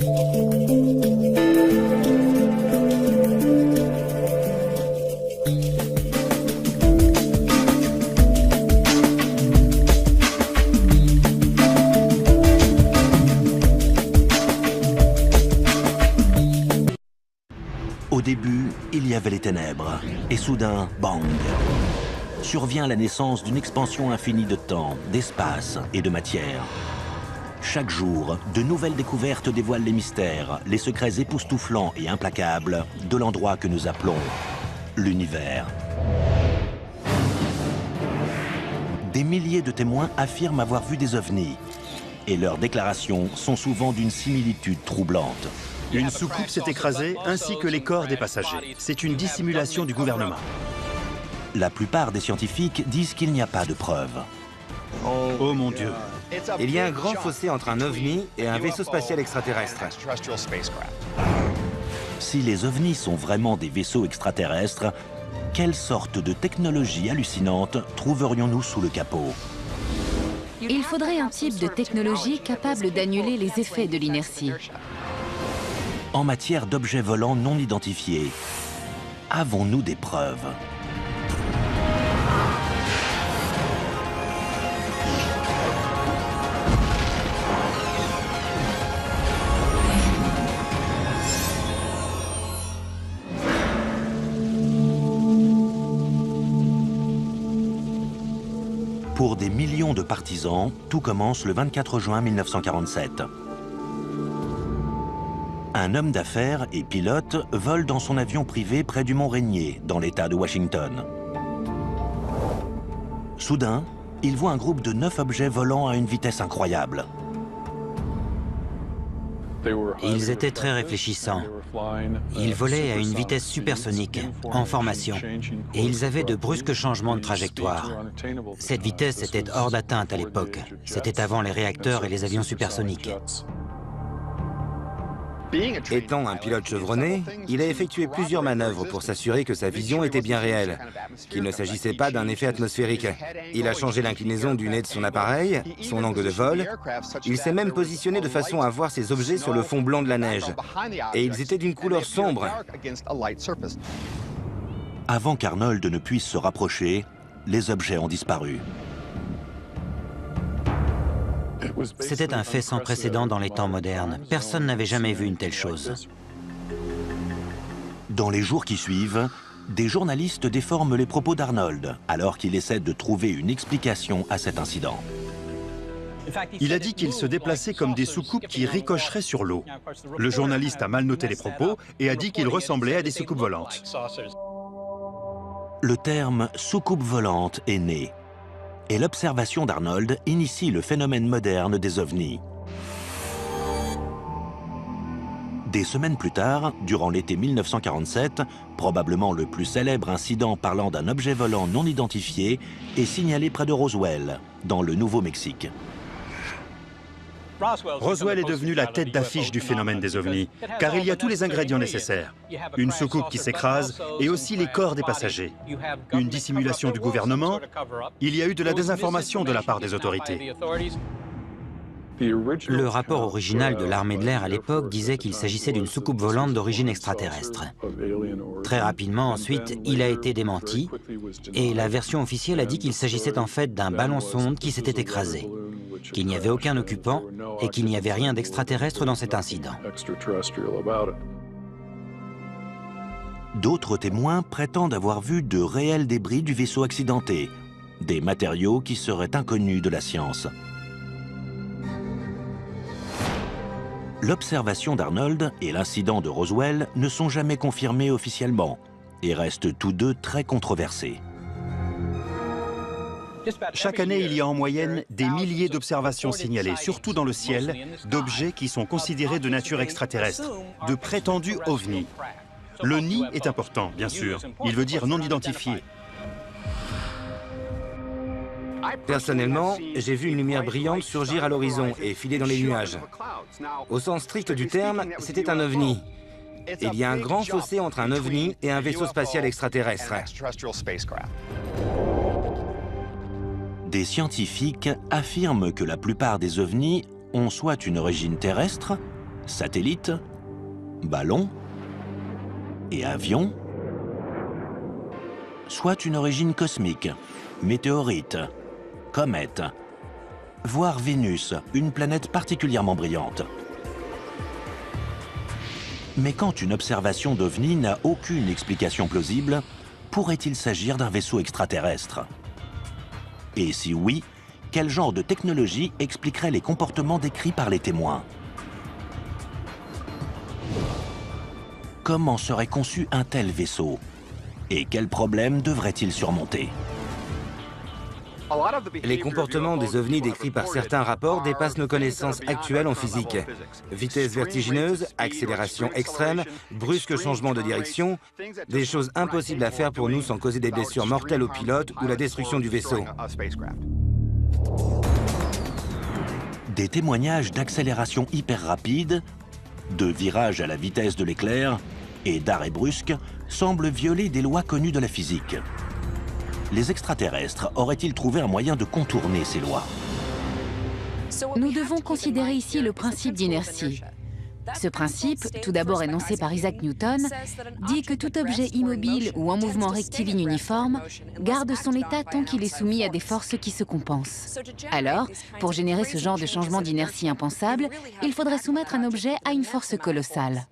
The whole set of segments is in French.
Au début, il y avait les ténèbres, et soudain, bang! Survient la naissance d'une expansion infinie de temps, d'espace et de matière. Chaque jour, de nouvelles découvertes dévoilent les mystères, les secrets époustouflants et implacables de l'endroit que nous appelons l'univers. Des milliers de témoins affirment avoir vu des ovnis, et leurs déclarations sont souvent d'une similitude troublante. Une soucoupe s'est écrasée, ainsi que les corps des passagers. C'est une dissimulation du gouvernement. La plupart des scientifiques disent qu'il n'y a pas de preuves. Oh mon Dieu! Il y a un grand fossé entre un ovni et un vaisseau spatial extraterrestre. Si les ovnis sont vraiment des vaisseaux extraterrestres, quelle sorte de technologie hallucinante trouverions-nous sous le capot? Il faudrait un type de technologie capable d'annuler les effets de l'inertie. En matière d'objets volants non identifiés, avons-nous des preuves? Pour des millions de partisans, tout commence le 24 juin 1947. Un homme d'affaires et pilote vole dans son avion privé près du mont Rainier, dans l'État de Washington. Soudain, il voit un groupe de 9 objets volant à une vitesse incroyable. Ils étaient très réfléchissants. Ils volaient à une vitesse supersonique, en formation, et ils avaient de brusques changements de trajectoire. Cette vitesse était hors d'atteinte à l'époque. C'était avant les réacteurs et les avions supersoniques. Étant un pilote chevronné, il a effectué plusieurs manœuvres pour s'assurer que sa vision était bien réelle, qu'il ne s'agissait pas d'un effet atmosphérique. Il a changé l'inclinaison du nez de son appareil, son angle de vol. Il s'est même positionné de façon à voir ces objets sur le fond blanc de la neige. Et ils étaient d'une couleur sombre. Avant qu'Arnold ne puisse se rapprocher, les objets ont disparu. C'était un fait sans précédent dans les temps modernes. Personne n'avait jamais vu une telle chose. Dans les jours qui suivent, des journalistes déforment les propos d'Arnold, alors qu'il essaie de trouver une explication à cet incident. Il a dit qu'ils se déplaçaient comme des soucoupes qui ricocheraient sur l'eau. Le journaliste a mal noté les propos et a dit qu'ils ressemblaient à des soucoupes volantes. Le terme « soucoupe volante » est né. Et l'observation d'Arnold initie le phénomène moderne des ovnis. Des semaines plus tard, durant l'été 1947, probablement le plus célèbre incident parlant d'un objet volant non identifié est signalé près de Roswell, dans le Nouveau-Mexique. Roswell est devenu la tête d'affiche du phénomène des ovnis, car il y a tous les ingrédients nécessaires. Une soucoupe qui s'écrase et aussi les corps des passagers. Une dissimulation du gouvernement. Il y a eu de la désinformation de la part des autorités. Le rapport original de l'armée de l'air à l'époque disait qu'il s'agissait d'une soucoupe volante d'origine extraterrestre. Très rapidement ensuite, il a été démenti et la version officielle a dit qu'il s'agissait en fait d'un ballon-sonde qui s'était écrasé, qu'il n'y avait aucun occupant et qu'il n'y avait rien d'extraterrestre dans cet incident. D'autres témoins prétendent avoir vu de réels débris du vaisseau accidenté, des matériaux qui seraient inconnus de la science. L'observation d'Arnold et l'incident de Roswell ne sont jamais confirmés officiellement et restent tous deux très controversés. Chaque année, il y a en moyenne des milliers d'observations signalées, surtout dans le ciel, d'objets qui sont considérés de nature extraterrestre, de prétendus ovnis. Le nid est important, bien sûr. Il veut dire non identifié. Personnellement, j'ai vu une lumière brillante surgir à l'horizon et filer dans les nuages. Au sens strict du terme, c'était un ovni. Il y a un grand fossé entre un ovni et un vaisseau spatial extraterrestre. Des scientifiques affirment que la plupart des ovnis ont soit une origine terrestre, Satellites, ballons et avions, soit une origine cosmique, météorite, comète, voire Vénus, une planète particulièrement brillante. Mais quand une observation d'OVNI n'a aucune explication plausible, pourrait-il s'agir d'un vaisseau extraterrestre? Et si oui, quel genre de technologie expliquerait les comportements décrits par les témoins? Comment serait conçu un tel vaisseau? Et quels problèmes devrait-il surmonter? Les comportements des ovnis décrits par certains rapports dépassent nos connaissances actuelles en physique. Vitesse vertigineuse, accélération extrême, brusque changement de direction, des choses impossibles à faire pour nous sans causer des blessures mortelles aux pilotes ou la destruction du vaisseau. Des témoignages d'accélération hyper rapide, de virage à la vitesse de l'éclair et d'arrêt brusque semblent violer des lois connues de la physique. Les extraterrestres auraient-ils trouvé un moyen de contourner ces lois? Nous devons considérer ici le principe d'inertie. Ce principe, tout d'abord énoncé par Isaac Newton, dit que tout objet immobile ou en mouvement rectiligne uniforme garde son état tant qu'il est soumis à des forces qui se compensent. Alors, pour générer ce genre de changement d'inertie impensable, il faudrait soumettre un objet à une force colossale.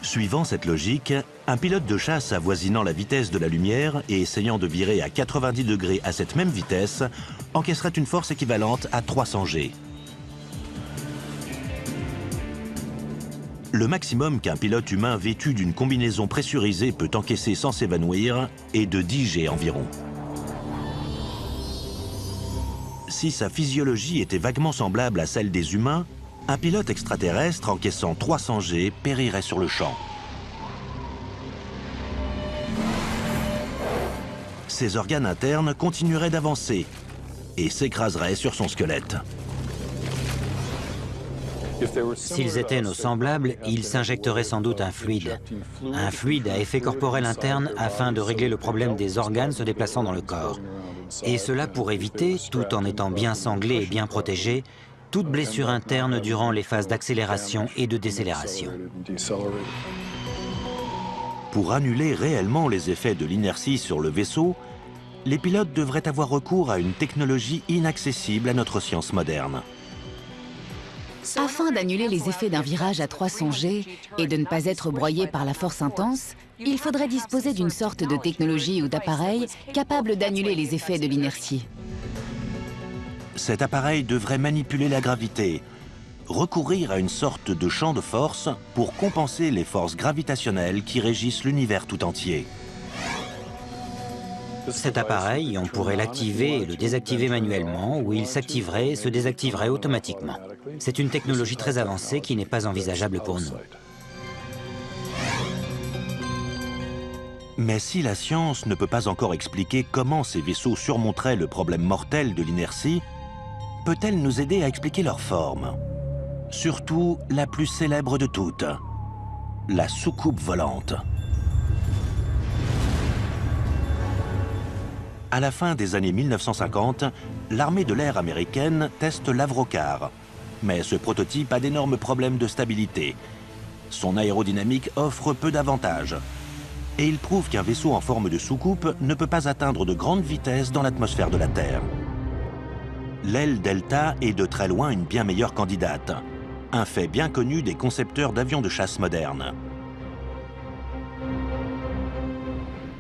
Suivant cette logique, un pilote de chasse avoisinant la vitesse de la lumière et essayant de virer à 90 degrés à cette même vitesse encaisserait une force équivalente à 300 G. Le maximum qu'un pilote humain vêtu d'une combinaison pressurisée peut encaisser sans s'évanouir est de 10 G environ. Si sa physiologie était vaguement semblable à celle des humains, un pilote extraterrestre encaissant 300 G périrait sur le champ. Ses organes internes continueraient d'avancer et s'écraseraient sur son squelette. S'ils étaient nos semblables, ils s'injecteraient sans doute un fluide à effet corporel interne afin de régler le problème des organes se déplaçant dans le corps. Et cela pour éviter, tout en étant bien sanglés et bien protégés, toute blessure interne durant les phases d'accélération et de décélération. Pour annuler réellement les effets de l'inertie sur le vaisseau, les pilotes devraient avoir recours à une technologie inaccessible à notre science moderne. Afin d'annuler les effets d'un virage à 300 G et de ne pas être broyé par la force intense, il faudrait disposer d'une sorte de technologie ou d'appareil capable d'annuler les effets de l'inertie. Cet appareil devrait manipuler la gravité, recourir à une sorte de champ de force pour compenser les forces gravitationnelles qui régissent l'univers tout entier. Cet appareil, on pourrait l'activer et le désactiver manuellement, ou il s'activerait et se désactiverait automatiquement. C'est une technologie très avancée qui n'est pas envisageable pour nous. Mais si la science ne peut pas encore expliquer comment ces vaisseaux surmonteraient le problème mortel de l'inertie, peut-elle nous aider à expliquer leur forme? Surtout la plus célèbre de toutes, la soucoupe volante. À la fin des années 1950, l'armée de l'air américaine teste l'Avrocar. Mais ce prototype a d'énormes problèmes de stabilité. Son aérodynamique offre peu d'avantages. Et il prouve qu'un vaisseau en forme de soucoupe ne peut pas atteindre de grandes vitesses dans l'atmosphère de la Terre. L'aile Delta est de très loin une bien meilleure candidate. Un fait bien connu des concepteurs d'avions de chasse modernes.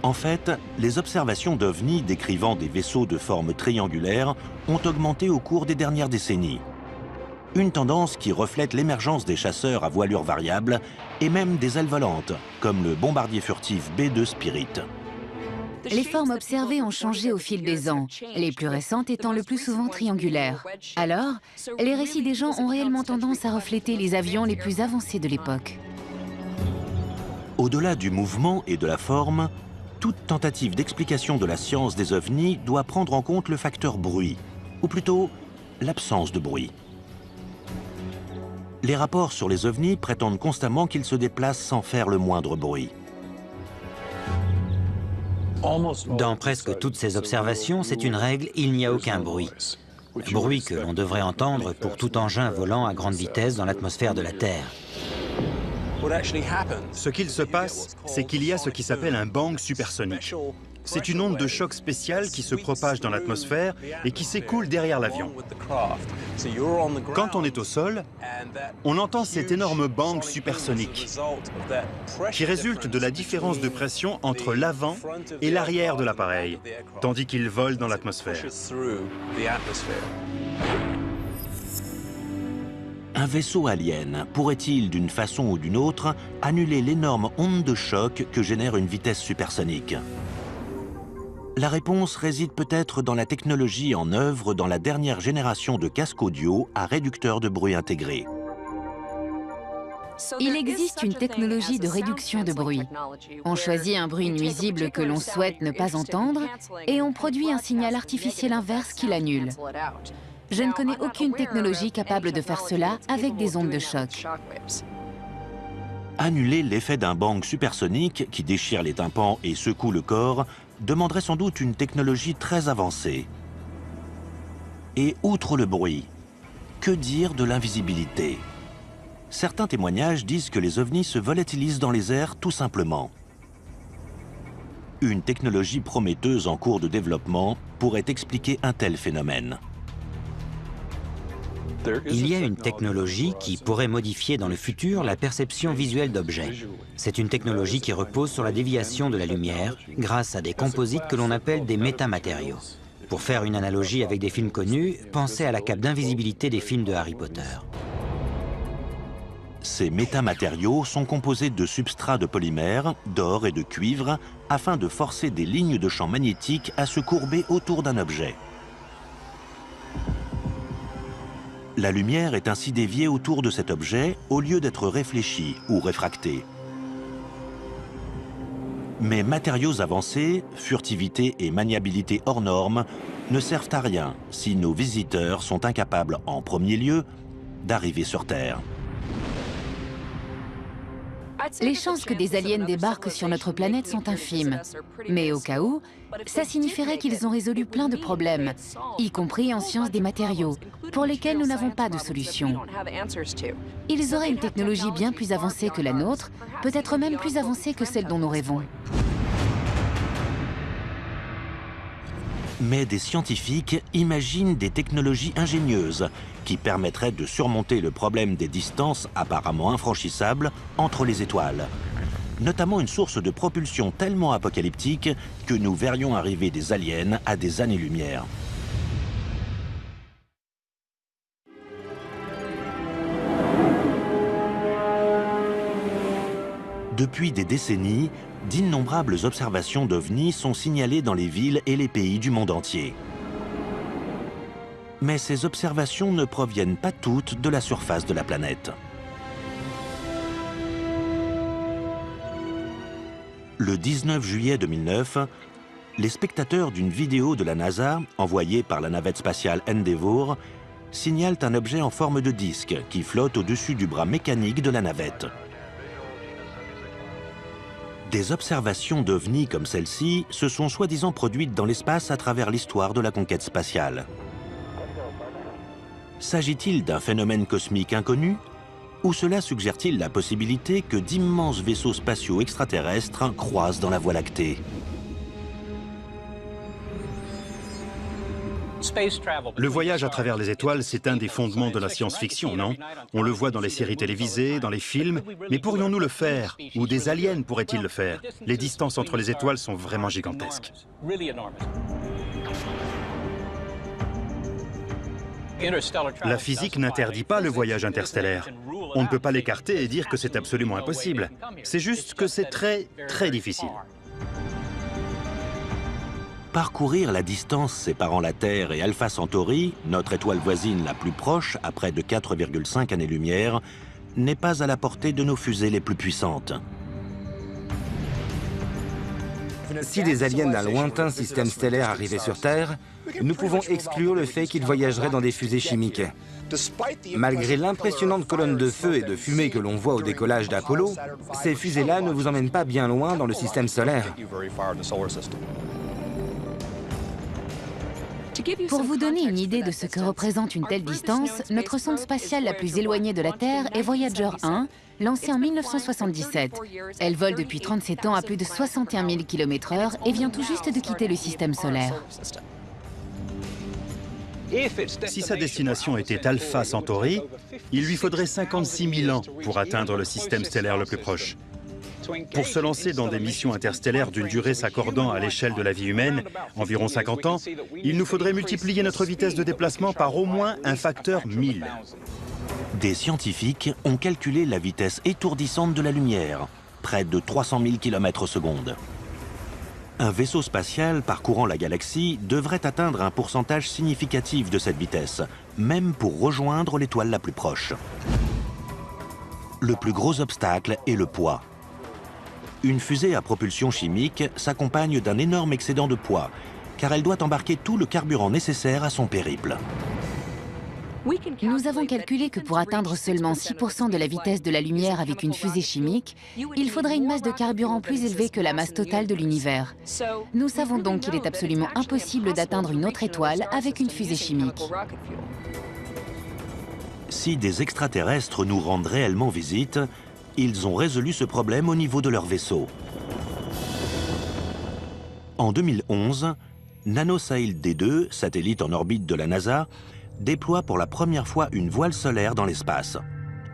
En fait, les observations d'OVNI décrivant des vaisseaux de forme triangulaire ont augmenté au cours des dernières décennies. Une tendance qui reflète l'émergence des chasseurs à voilure variable et même des ailes volantes, comme le bombardier furtif B-2 Spirit. Les formes observées ont changé au fil des ans, les plus récentes étant le plus souvent triangulaires. Alors, les récits des gens ont réellement tendance à refléter les avions les plus avancés de l'époque. Au-delà du mouvement et de la forme, toute tentative d'explication de la science des ovnis doit prendre en compte le facteur bruit, ou plutôt l'absence de bruit. Les rapports sur les ovnis prétendent constamment qu'ils se déplacent sans faire le moindre bruit. Dans presque toutes ces observations, c'est une règle, il n'y a aucun bruit. bruit que l'on devrait entendre pour tout engin volant à grande vitesse dans l'atmosphère de la Terre. Ce qu'il se passe, c'est qu'il y a ce qui s'appelle un bang supersonique. C'est une onde de choc spéciale qui se propage dans l'atmosphère et qui s'écoule derrière l'avion. Quand on est au sol, on entend cet énorme bang supersonique qui résulte de la différence de pression entre l'avant et l'arrière de l'appareil, tandis qu'il vole dans l'atmosphère. Un vaisseau alien pourrait-il, d'une façon ou d'une autre, annuler l'énorme onde de choc que génère une vitesse supersonique? La réponse réside peut-être dans la technologie en œuvre dans la dernière génération de casques audio à réducteur de bruit intégré. Il existe une technologie de réduction de bruit. On choisit un bruit nuisible que l'on souhaite ne pas entendre et on produit un signal artificiel inverse qui l'annule. Je ne connais aucune technologie capable de faire cela avec des ondes de choc. Annuler l'effet d'un bang supersonique qui déchire les tympans et secoue le corps demanderait sans doute une technologie très avancée. Et outre le bruit, que dire de l'invisibilité? Certains témoignages disent que les ovnis se volatilisent dans les airs tout simplement. Une technologie prometteuse en cours de développement pourrait expliquer un tel phénomène. Il y a une technologie qui pourrait modifier dans le futur la perception visuelle d'objets. C'est une technologie qui repose sur la déviation de la lumière grâce à des composites que l'on appelle des métamatériaux. Pour faire une analogie avec des films connus, pensez à la cape d'invisibilité des films de Harry Potter. Ces métamatériaux sont composés de substrats de polymère, d'or et de cuivre afin de forcer des lignes de champ magnétique à se courber autour d'un objet. La lumière est ainsi déviée autour de cet objet au lieu d'être réfléchie ou réfractée. Mais matériaux avancés, furtivité et maniabilité hors normes ne servent à rien si nos visiteurs sont incapables, en premier lieu, d'arriver sur Terre. Les chances que des aliens débarquent sur notre planète sont infimes. Mais au cas où, ça signifierait qu'ils ont résolu plein de problèmes, y compris en sciences des matériaux, pour lesquels nous n'avons pas de solution. Ils auraient une technologie bien plus avancée que la nôtre, peut-être même plus avancée que celle dont nous rêvons. Mais des scientifiques imaginent des technologies ingénieuses qui permettraient de surmonter le problème des distances apparemment infranchissables entre les étoiles. Notamment une source de propulsion tellement apocalyptique que nous verrions arriver des aliens à des années-lumière. Depuis des décennies, d'innombrables observations d'ovnis sont signalées dans les villes et les pays du monde entier. Mais ces observations ne proviennent pas toutes de la surface de la planète. Le 19 juillet 2009, les spectateurs d'une vidéo de la NASA, envoyée par la navette spatiale Endeavour, signalent un objet en forme de disque qui flotte au-dessus du bras mécanique de la navette. Des observations d'ovnis comme celle-ci se sont soi-disant produites dans l'espace à travers l'histoire de la conquête spatiale. S'agit-il d'un phénomène cosmique inconnu? Ou cela suggère-t-il la possibilité que d'immenses vaisseaux spatiaux extraterrestres croisent dans la Voie lactée? Le voyage à travers les étoiles, c'est un des fondements de la science-fiction, non? On le voit dans les séries télévisées, dans les films, mais pourrions-nous le faire? Ou des aliens pourraient-ils le faire? Les distances entre les étoiles sont vraiment gigantesques. La physique n'interdit pas le voyage interstellaire. On ne peut pas l'écarter et dire que c'est absolument impossible. C'est juste que c'est très, très difficile. Parcourir la distance séparant la Terre et Alpha Centauri, notre étoile voisine la plus proche à près de 4,5 années-lumière, n'est pas à la portée de nos fusées les plus puissantes. Si des aliens d'un lointain système stellaire arrivaient sur Terre, nous pouvons exclure le fait qu'ils voyageraient dans des fusées chimiques. Malgré l'impressionnante colonne de feu et de fumée que l'on voit au décollage d'Apollo, ces fusées-là ne vous emmènent pas bien loin dans le système solaire. Pour vous donner une idée de ce que représente une telle distance, notre sonde spatiale la plus éloignée de la Terre est Voyager 1, lancée en 1977. Elle vole depuis 37 ans à plus de 61 000 km/h et vient tout juste de quitter le système solaire. Si sa destination était Alpha Centauri, il lui faudrait 56 000 ans pour atteindre le système stellaire le plus proche. Pour se lancer dans des missions interstellaires d'une durée s'accordant à l'échelle de la vie humaine, environ 50 ans, il nous faudrait multiplier notre vitesse de déplacement par au moins un facteur 1000. Des scientifiques ont calculé la vitesse étourdissante de la lumière, près de 300 000 km/s. Un vaisseau spatial parcourant la galaxie devrait atteindre un pourcentage significatif de cette vitesse, même pour rejoindre l'étoile la plus proche. Le plus gros obstacle est le poids. Une fusée à propulsion chimique s'accompagne d'un énorme excédent de poids, car elle doit embarquer tout le carburant nécessaire à son périple. Nous avons calculé que pour atteindre seulement 6% de la vitesse de la lumière avec une fusée chimique, il faudrait une masse de carburant plus élevée que la masse totale de l'univers. Nous savons donc qu'il est absolument impossible d'atteindre une autre étoile avec une fusée chimique. Si des extraterrestres nous rendent réellement visite, ils ont résolu ce problème au niveau de leur vaisseau. En 2011, NanoSail D2, satellite en orbite de la NASA, déploie pour la première fois une voile solaire dans l'espace.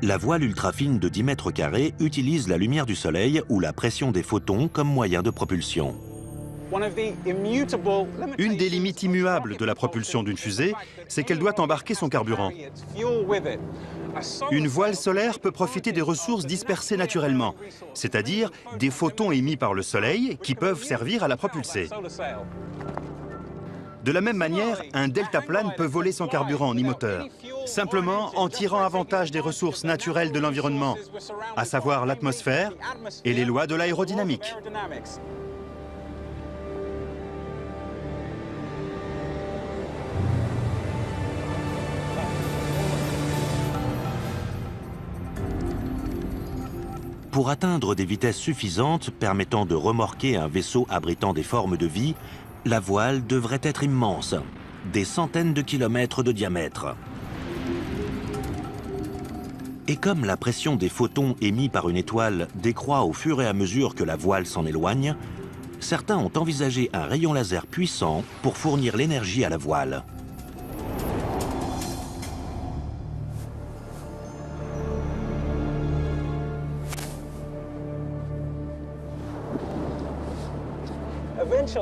La voile ultra-fine de 10 mètres carrés utilise la lumière du soleil ou la pression des photons comme moyen de propulsion. Une des limites immuables de la propulsion d'une fusée, c'est qu'elle doit embarquer son carburant. Une voile solaire peut profiter des ressources dispersées naturellement, c'est-à-dire des photons émis par le soleil qui peuvent servir à la propulser. De la même manière, un deltaplane peut voler son carburant ni moteur, simplement en tirant avantage des ressources naturelles de l'environnement, à savoir l'atmosphère et les lois de l'aérodynamique. Pour atteindre des vitesses suffisantes permettant de remorquer un vaisseau abritant des formes de vie, la voile devrait être immense, des centaines de kilomètres de diamètre. Et comme la pression des photons émis par une étoile décroît au fur et à mesure que la voile s'en éloigne, certains ont envisagé un rayon laser puissant pour fournir l'énergie à la voile.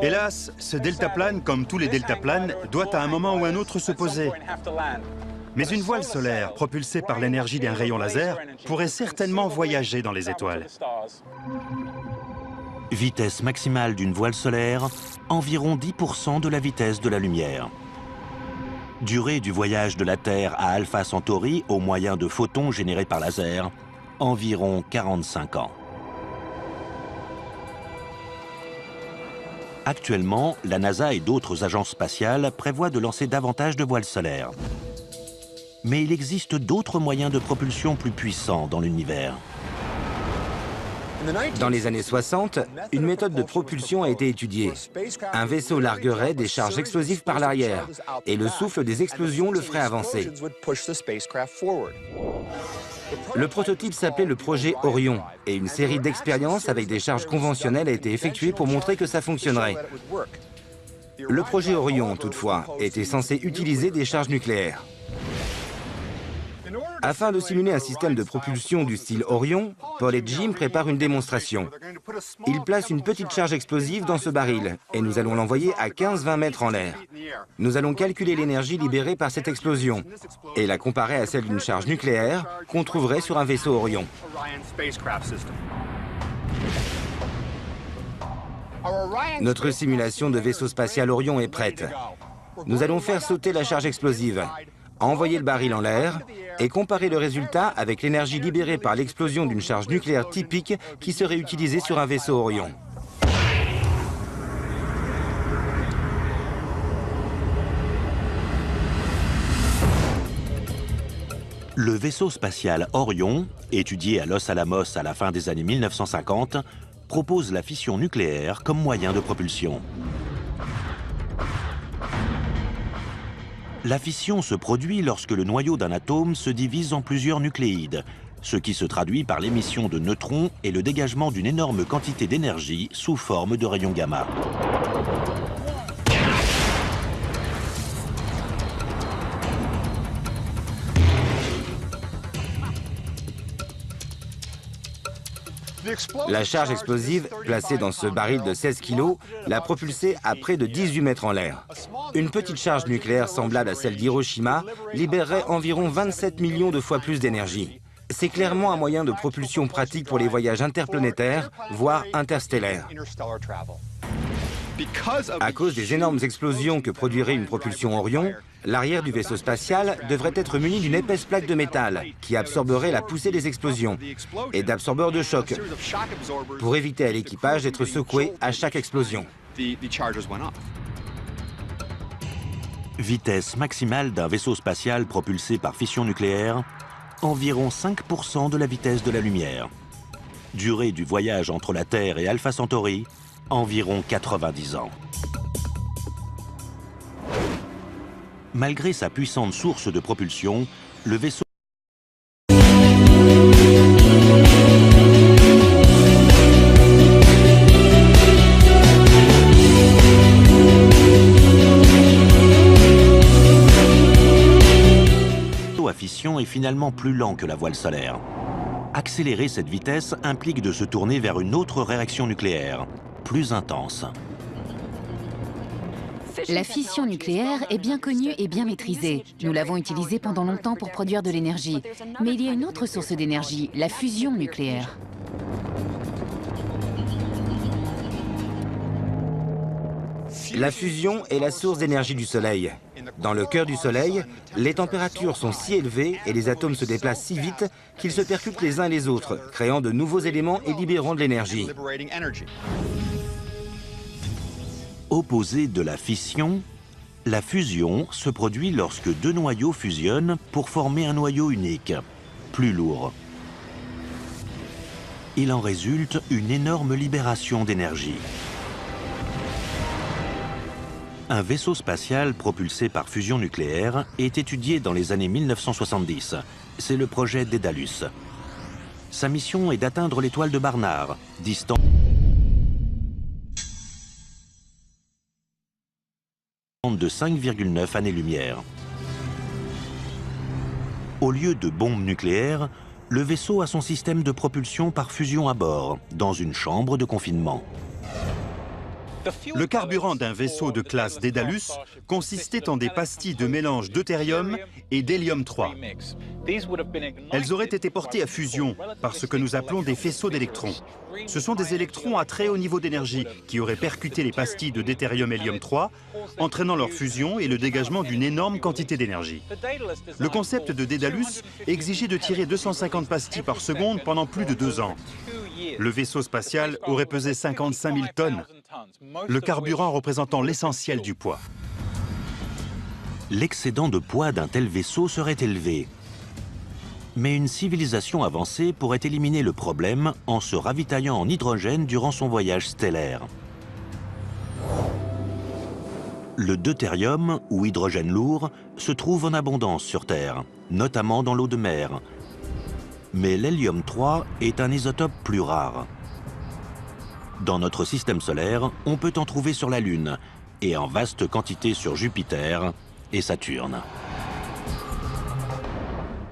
Hélas, ce deltaplane, comme tous les deltaplanes, doit à un moment ou un autre se poser. Mais une voile solaire, propulsée par l'énergie d'un rayon laser, pourrait certainement voyager dans les étoiles. Vitesse maximale d'une voile solaire, environ 10% de la vitesse de la lumière. Durée du voyage de la Terre à Alpha Centauri au moyen de photons générés par laser, environ 45 ans. Actuellement, la NASA et d'autres agences spatiales prévoient de lancer davantage de voiles solaires. Mais il existe d'autres moyens de propulsion plus puissants dans l'univers. Dans les années 60, une méthode de propulsion a été étudiée. Un vaisseau larguerait des charges explosives par l'arrière, et le souffle des explosions le ferait avancer. Le prototype s'appelait le projet Orion, et une série d'expériences avec des charges conventionnelles a été effectuée pour montrer que ça fonctionnerait. Le projet Orion, toutefois, était censé utiliser des charges nucléaires. Afin de simuler un système de propulsion du style Orion, Paul et Jim préparent une démonstration. Ils placent une petite charge explosive dans ce baril et nous allons l'envoyer à 15-20 mètres en l'air. Nous allons calculer l'énergie libérée par cette explosion et la comparer à celle d'une charge nucléaire qu'on trouverait sur un vaisseau Orion. Notre simulation de vaisseau spatial Orion est prête. Nous allons faire sauter la charge explosive, envoyer le baril en l'air et comparer le résultat avec l'énergie libérée par l'explosion d'une charge nucléaire typique qui serait utilisée sur un vaisseau Orion. Le vaisseau spatial Orion, étudié à Los Alamos à la fin des années 1950, propose la fission nucléaire comme moyen de propulsion. La fission se produit lorsque le noyau d'un atome se divise en plusieurs nucléides, ce qui se traduit par l'émission de neutrons et le dégagement d'une énorme quantité d'énergie sous forme de rayons gamma. La charge explosive, placée dans ce baril de 16 kg, l'a propulsé à près de 18 mètres en l'air. Une petite charge nucléaire semblable à celle d'Hiroshima libérerait environ 27 millions de fois plus d'énergie. C'est clairement un moyen de propulsion pratique pour les voyages interplanétaires, voire interstellaires. À cause des énormes explosions que produirait une propulsion Orion, l'arrière du vaisseau spatial devrait être muni d'une épaisse plaque de métal qui absorberait la poussée des explosions et d'absorbeurs de choc pour éviter à l'équipage d'être secoué à chaque explosion. Vitesse maximale d'un vaisseau spatial propulsé par fission nucléaire, environ 5% de la vitesse de la lumière. Durée du voyage entre la Terre et Alpha Centauri, environ 90 ans. Malgré sa puissante source de propulsion, le vaisseau à fission est finalement plus lent que la voile solaire. Accélérer cette vitesse implique de se tourner vers une autre réaction nucléaire, plus intense. La fission nucléaire est bien connue et bien maîtrisée. Nous l'avons utilisée pendant longtemps pour produire de l'énergie. Mais il y a une autre source d'énergie, la fusion nucléaire. La fusion est la source d'énergie du Soleil. Dans le cœur du Soleil, les températures sont si élevées et les atomes se déplacent si vite qu'ils se percutent les uns les autres, créant de nouveaux éléments et libérant de l'énergie. Opposée de la fission, la fusion se produit lorsque deux noyaux fusionnent pour former un noyau unique, plus lourd. Il en résulte une énorme libération d'énergie. Un vaisseau spatial propulsé par fusion nucléaire est étudié dans les années 1970. C'est le projet Daedalus. Sa mission est d'atteindre l'étoile de Barnard, distante de 5,9 années-lumière. Au lieu de bombes nucléaires, le vaisseau a son système de propulsion par fusion à bord, dans une chambre de confinement. Le carburant d'un vaisseau de classe Daedalus consistait en des pastilles de mélange deutérium et d'hélium-3. Elles auraient été portées à fusion par ce que nous appelons des faisceaux d'électrons. Ce sont des électrons à très haut niveau d'énergie qui auraient percuté les pastilles de deutérium-hélium-3, entraînant leur fusion et le dégagement d'une énorme quantité d'énergie. Le concept de Daedalus exigeait de tirer 250 pastilles par seconde pendant plus de 2 ans. Le vaisseau spatial aurait pesé 55 000 tonnes, le carburant représentant l'essentiel du poids. L'excédent de poids d'un tel vaisseau serait élevé. Mais une civilisation avancée pourrait éliminer le problème en se ravitaillant en hydrogène durant son voyage stellaire. Le deutérium, ou hydrogène lourd, se trouve en abondance sur Terre, notamment dans l'eau de mer. Mais l'hélium-3 est un isotope plus rare. Dans notre système solaire, on peut en trouver sur la Lune et en vaste quantité sur Jupiter et Saturne.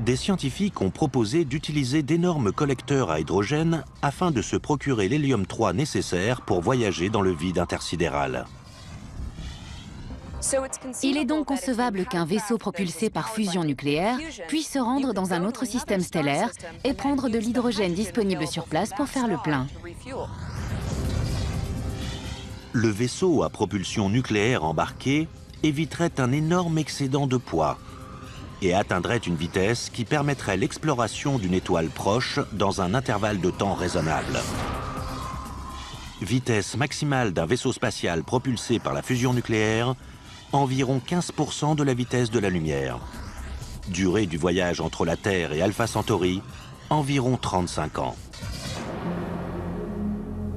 Des scientifiques ont proposé d'utiliser d'énormes collecteurs à hydrogène afin de se procurer l'hélium-3 nécessaire pour voyager dans le vide intersidéral. Il est donc concevable qu'un vaisseau propulsé par fusion nucléaire puisse se rendre dans un autre système stellaire et prendre de l'hydrogène disponible sur place pour faire le plein. Le vaisseau à propulsion nucléaire embarqué éviterait un énorme excédent de poids et atteindrait une vitesse qui permettrait l'exploration d'une étoile proche dans un intervalle de temps raisonnable. Vitesse maximale d'un vaisseau spatial propulsé par la fusion nucléaire, environ 15% de la vitesse de la lumière. Durée du voyage entre la Terre et Alpha Centauri, environ 35 ans.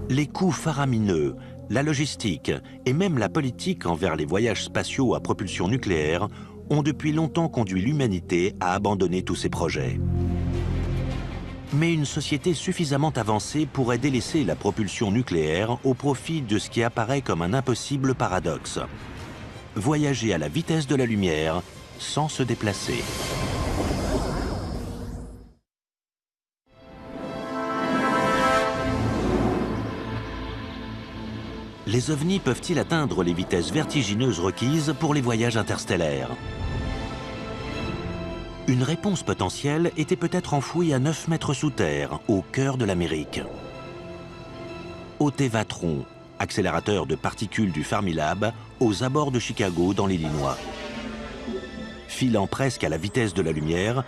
Les coûts faramineux, la logistique et même la politique envers les voyages spatiaux à propulsion nucléaire ont depuis longtemps conduit l'humanité à abandonner tous ces projets. Mais une société suffisamment avancée pourrait délaisser la propulsion nucléaire au profit de ce qui apparaît comme un impossible paradoxe. Voyager à la vitesse de la lumière sans se déplacer. Les ovnis peuvent-ils atteindre les vitesses vertigineuses requises pour les voyages interstellaires? Une réponse potentielle était peut-être enfouie à 9 mètres sous terre, au cœur de l'Amérique. Au Tevatron, accélérateur de particules du Fermilab, aux abords de Chicago, dans l'Illinois. Filant presque à la vitesse de la lumière,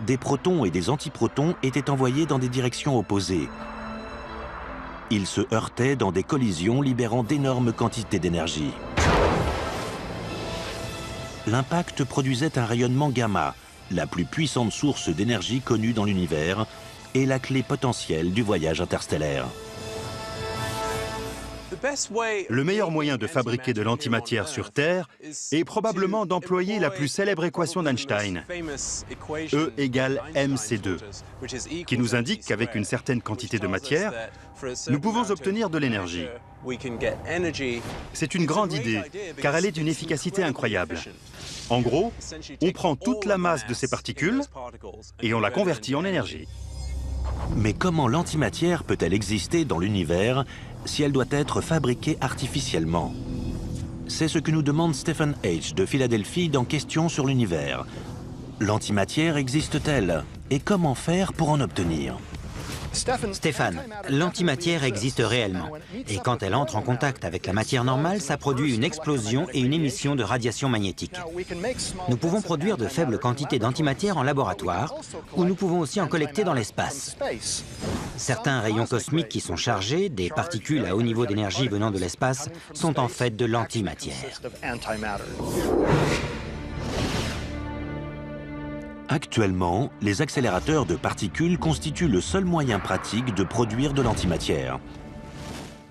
des protons et des antiprotons étaient envoyés dans des directions opposées. Ils se heurtaient dans des collisions libérant d'énormes quantités d'énergie. L'impact produisait un rayonnement gamma, la plus puissante source d'énergie connue dans l'univers et la clé potentielle du voyage interstellaire. Le meilleur moyen de fabriquer de l'antimatière sur Terre est probablement d'employer la plus célèbre équation d'Einstein, E égale mc2, qui nous indique qu'avec une certaine quantité de matière, nous pouvons obtenir de l'énergie. C'est une grande idée, car elle est d'une efficacité incroyable. En gros, on prend toute la masse de ces particules et on la convertit en énergie. Mais comment l'antimatière peut-elle exister dans l'univers si elle doit être fabriquée artificiellement? C'est ce que nous demande Stephen H. de Philadelphie dans Questions sur l'univers. L'antimatière existe-t-elle? Et comment faire pour en obtenir? Stéphane, l'antimatière existe réellement. Et quand elle entre en contact avec la matière normale, ça produit une explosion et une émission de radiation magnétique. Nous pouvons produire de faibles quantités d'antimatière en laboratoire, ou nous pouvons aussi en collecter dans l'espace. Certains rayons cosmiques qui sont chargés, des particules à haut niveau d'énergie venant de l'espace, sont en fait de l'antimatière. Actuellement, les accélérateurs de particules constituent le seul moyen pratique de produire de l'antimatière.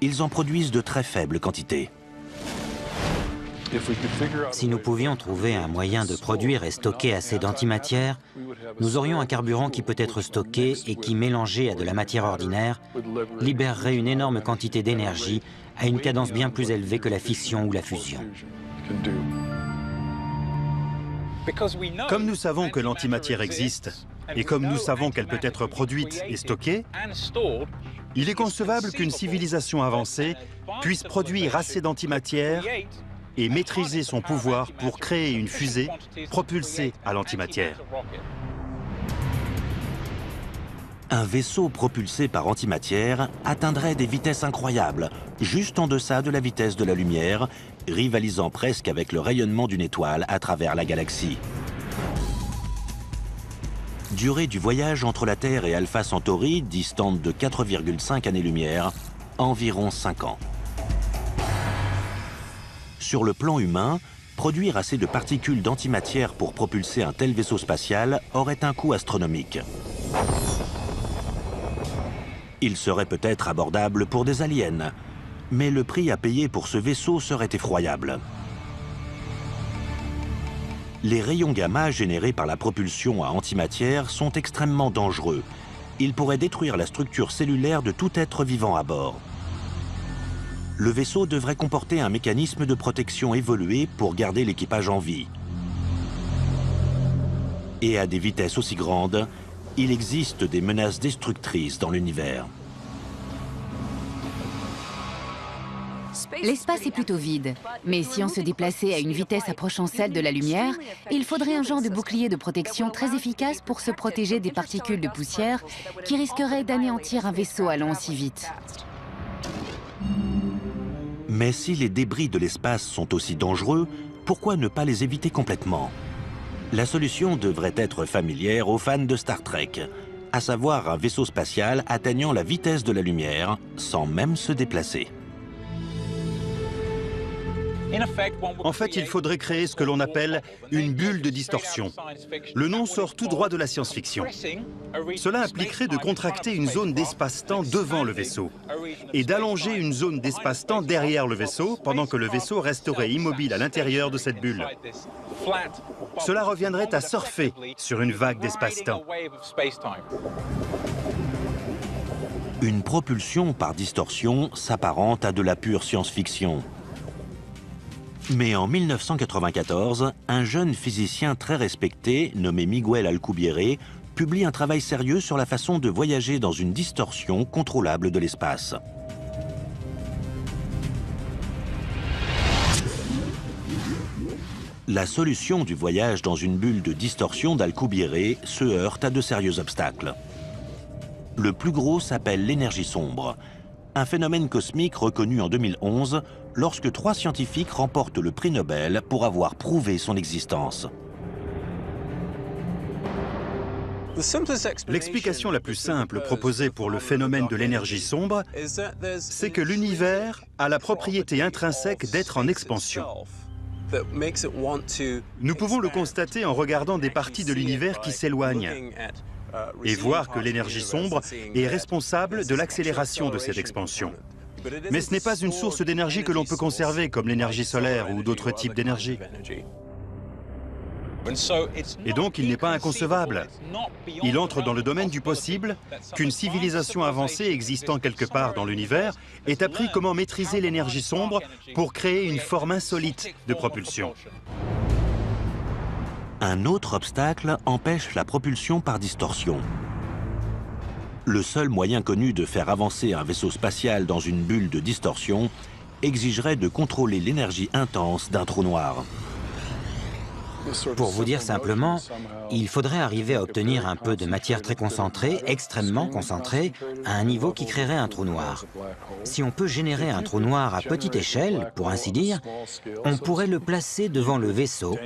Ils en produisent de très faibles quantités. Si nous pouvions trouver un moyen de produire et stocker assez d'antimatière, nous aurions un carburant qui peut être stocké et qui, mélangé à de la matière ordinaire, libérerait une énorme quantité d'énergie à une cadence bien plus élevée que la fission ou la fusion. Comme nous savons que l'antimatière existe, et comme nous savons qu'elle peut être produite et stockée, il est concevable qu'une civilisation avancée puisse produire assez d'antimatière et maîtriser son pouvoir pour créer une fusée propulsée à l'antimatière. Un vaisseau propulsé par antimatière atteindrait des vitesses incroyables, juste en deçà de la vitesse de la lumière, rivalisant presque avec le rayonnement d'une étoile à travers la galaxie. Durée du voyage entre la Terre et Alpha Centauri, distante de 4,5 années-lumière, environ 5 ans. Sur le plan humain, produire assez de particules d'antimatière pour propulser un tel vaisseau spatial aurait un coût astronomique. Il serait peut-être abordable pour des aliens, mais le prix à payer pour ce vaisseau serait effroyable. Les rayons gamma générés par la propulsion à antimatière sont extrêmement dangereux. Ils pourraient détruire la structure cellulaire de tout être vivant à bord. Le vaisseau devrait comporter un mécanisme de protection évolué pour garder l'équipage en vie. Et à des vitesses aussi grandes, il existe des menaces destructrices dans l'univers. L'espace est plutôt vide, mais si on se déplaçait à une vitesse approchant celle de la lumière, il faudrait un genre de bouclier de protection très efficace pour se protéger des particules de poussière qui risqueraient d'anéantir un vaisseau allant aussi vite. Mais si les débris de l'espace sont aussi dangereux, pourquoi ne pas les éviter complètement? La solution devrait être familière aux fans de Star Trek, à savoir un vaisseau spatial atteignant la vitesse de la lumière sans même se déplacer. En fait, il faudrait créer ce que l'on appelle une bulle de distorsion. Le nom sort tout droit de la science-fiction. Cela impliquerait de contracter une zone d'espace-temps devant le vaisseau et d'allonger une zone d'espace-temps derrière le vaisseau pendant que le vaisseau resterait immobile à l'intérieur de cette bulle. Cela reviendrait à surfer sur une vague d'espace-temps. Une propulsion par distorsion s'apparente à de la pure science-fiction. Mais en 1994, un jeune physicien très respecté, nommé Miguel Alcubierre, publie un travail sérieux sur la façon de voyager dans une distorsion contrôlable de l'espace. La solution du voyage dans une bulle de distorsion d'Alcubierre se heurte à de sérieux obstacles. Le plus gros s'appelle l'énergie sombre, un phénomène cosmique reconnu en 2011 lorsque 3 scientifiques remportent le prix Nobel pour avoir prouvé son existence. L'explication la plus simple proposée pour le phénomène de l'énergie sombre, c'est que l'univers a la propriété intrinsèque d'être en expansion. Nous pouvons le constater en regardant des parties de l'univers qui s'éloignent et voir que l'énergie sombre est responsable de l'accélération de cette expansion. Mais ce n'est pas une source d'énergie que l'on peut conserver, comme l'énergie solaire ou d'autres types d'énergie. Et donc, il n'est pas inconcevable. Il entre dans le domaine du possible qu'une civilisation avancée existant quelque part dans l'univers ait appris comment maîtriser l'énergie sombre pour créer une forme insolite de propulsion. Un autre obstacle empêche la propulsion par distorsion. Le seul moyen connu de faire avancer un vaisseau spatial dans une bulle de distorsion exigerait de contrôler l'énergie intense d'un trou noir. Pour vous dire simplement, il faudrait arriver à obtenir un peu de matière très concentrée, extrêmement concentrée, à un niveau qui créerait un trou noir. Si on peut générer un trou noir à petite échelle, pour ainsi dire, on pourrait le placer devant le vaisseau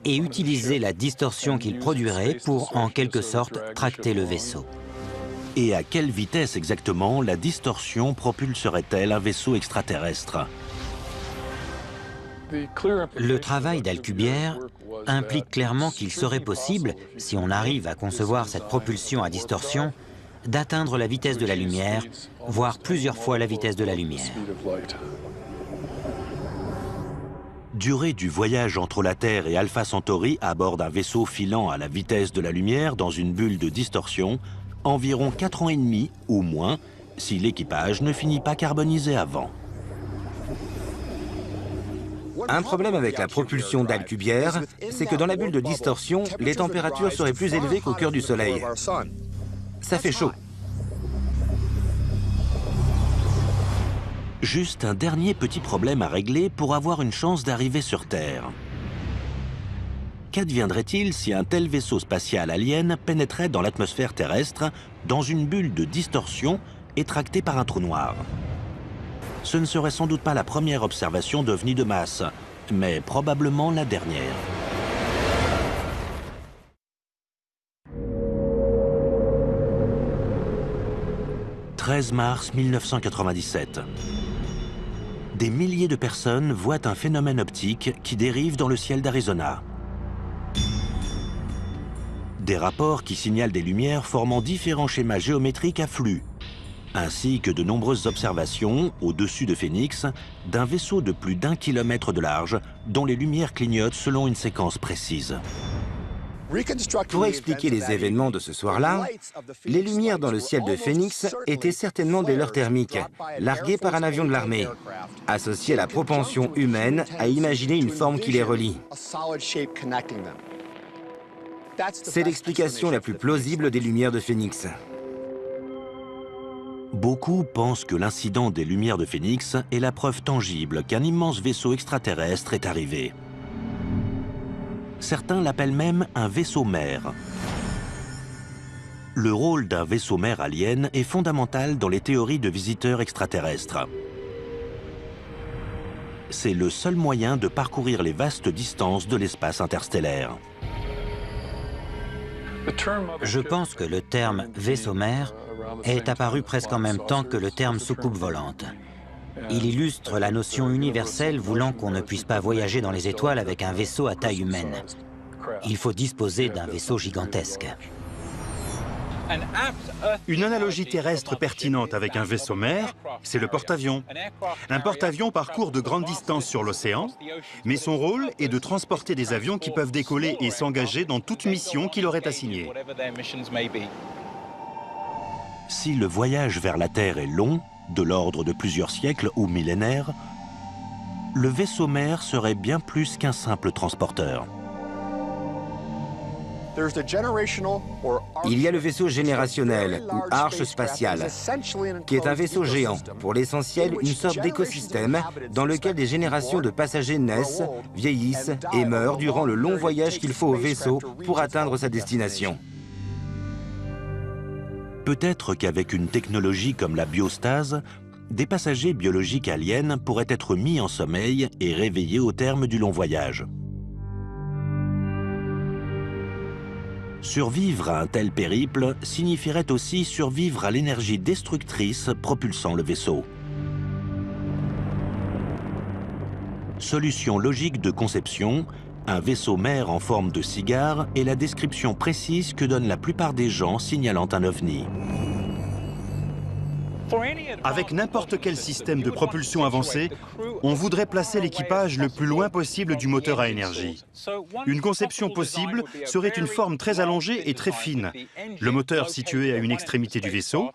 et utiliser la distorsion qu'il produirait pour, en quelque sorte, tracter le vaisseau. Et à quelle vitesse exactement la distorsion propulserait-elle un vaisseau extraterrestre? Le travail d'Alcubierre implique clairement qu'il serait possible, si on arrive à concevoir cette propulsion à distorsion, d'atteindre la vitesse de la lumière, voire plusieurs fois la vitesse de la lumière. Durée du voyage entre la Terre et Alpha Centauri à bord d'un vaisseau filant à la vitesse de la lumière dans une bulle de distorsion, environ 4 ans et demi ou moins, si l'équipage ne finit pas carbonisé avant. Un problème avec la propulsion d'Alcubierre, c'est que dans la bulle de distorsion, les températures seraient plus élevées qu'au cœur du Soleil. Ça fait chaud. Juste un dernier petit problème à régler pour avoir une chance d'arriver sur Terre. Qu'adviendrait-il si un tel vaisseau spatial alien pénétrait dans l'atmosphère terrestre, dans une bulle de distorsion et tracté par un trou noir? Ce ne serait sans doute pas la première observation d'OVNI de masse, mais probablement la dernière. « 13 mars 1997. Des milliers de personnes voient un phénomène optique qui dérive dans le ciel d'Arizona. Des rapports qui signalent des lumières formant différents schémas géométriques à flux, ainsi que de nombreuses observations, au-dessus de Phoenix, d'un vaisseau de plus d'1 kilomètre de large, dont les lumières clignotent selon une séquence précise. Pour expliquer les événements de ce soir-là, les lumières dans le ciel de Phoenix étaient certainement des leurres thermiques, larguées par un avion de l'armée, associées à la propension humaine à imaginer une forme qui les relie. C'est l'explication la plus plausible des lumières de Phoenix. Beaucoup pensent que l'incident des lumières de Phoenix est la preuve tangible qu'un immense vaisseau extraterrestre est arrivé. Certains l'appellent même un vaisseau-mère. Le rôle d'un vaisseau-mère alien est fondamental dans les théories de visiteurs extraterrestres. C'est le seul moyen de parcourir les vastes distances de l'espace interstellaire. Je pense que le terme vaisseau-mère est apparu presque en même temps que le terme soucoupe volante. Il illustre la notion universelle voulant qu'on ne puisse pas voyager dans les étoiles avec un vaisseau à taille humaine. Il faut disposer d'un vaisseau gigantesque. Une analogie terrestre pertinente avec un vaisseau-mère, c'est le porte-avions. Un porte-avions parcourt de grandes distances sur l'océan, mais son rôle est de transporter des avions qui peuvent décoller et s'engager dans toute mission qui leur est assignée. Si le voyage vers la Terre est long, de l'ordre de plusieurs siècles ou millénaires, le vaisseau-mère serait bien plus qu'un simple transporteur. Il y a le vaisseau générationnel, ou arche spatiale, qui est un vaisseau géant, pour l'essentiel une sorte d'écosystème dans lequel des générations de passagers naissent, vieillissent et meurent durant le long voyage qu'il faut au vaisseau pour atteindre sa destination. Peut-être qu'avec une technologie comme la biostase, des passagers biologiques aliens pourraient être mis en sommeil et réveillés au terme du long voyage. Survivre à un tel périple signifierait aussi survivre à l'énergie destructrice propulsant le vaisseau. Solution logique de conception, un vaisseau-mère en forme de cigare est la description précise que donnent la plupart des gens signalant un ovni. Avec n'importe quel système de propulsion avancé, on voudrait placer l'équipage le plus loin possible du moteur à énergie. Une conception possible serait une forme très allongée et très fine, le moteur situé à une extrémité du vaisseau,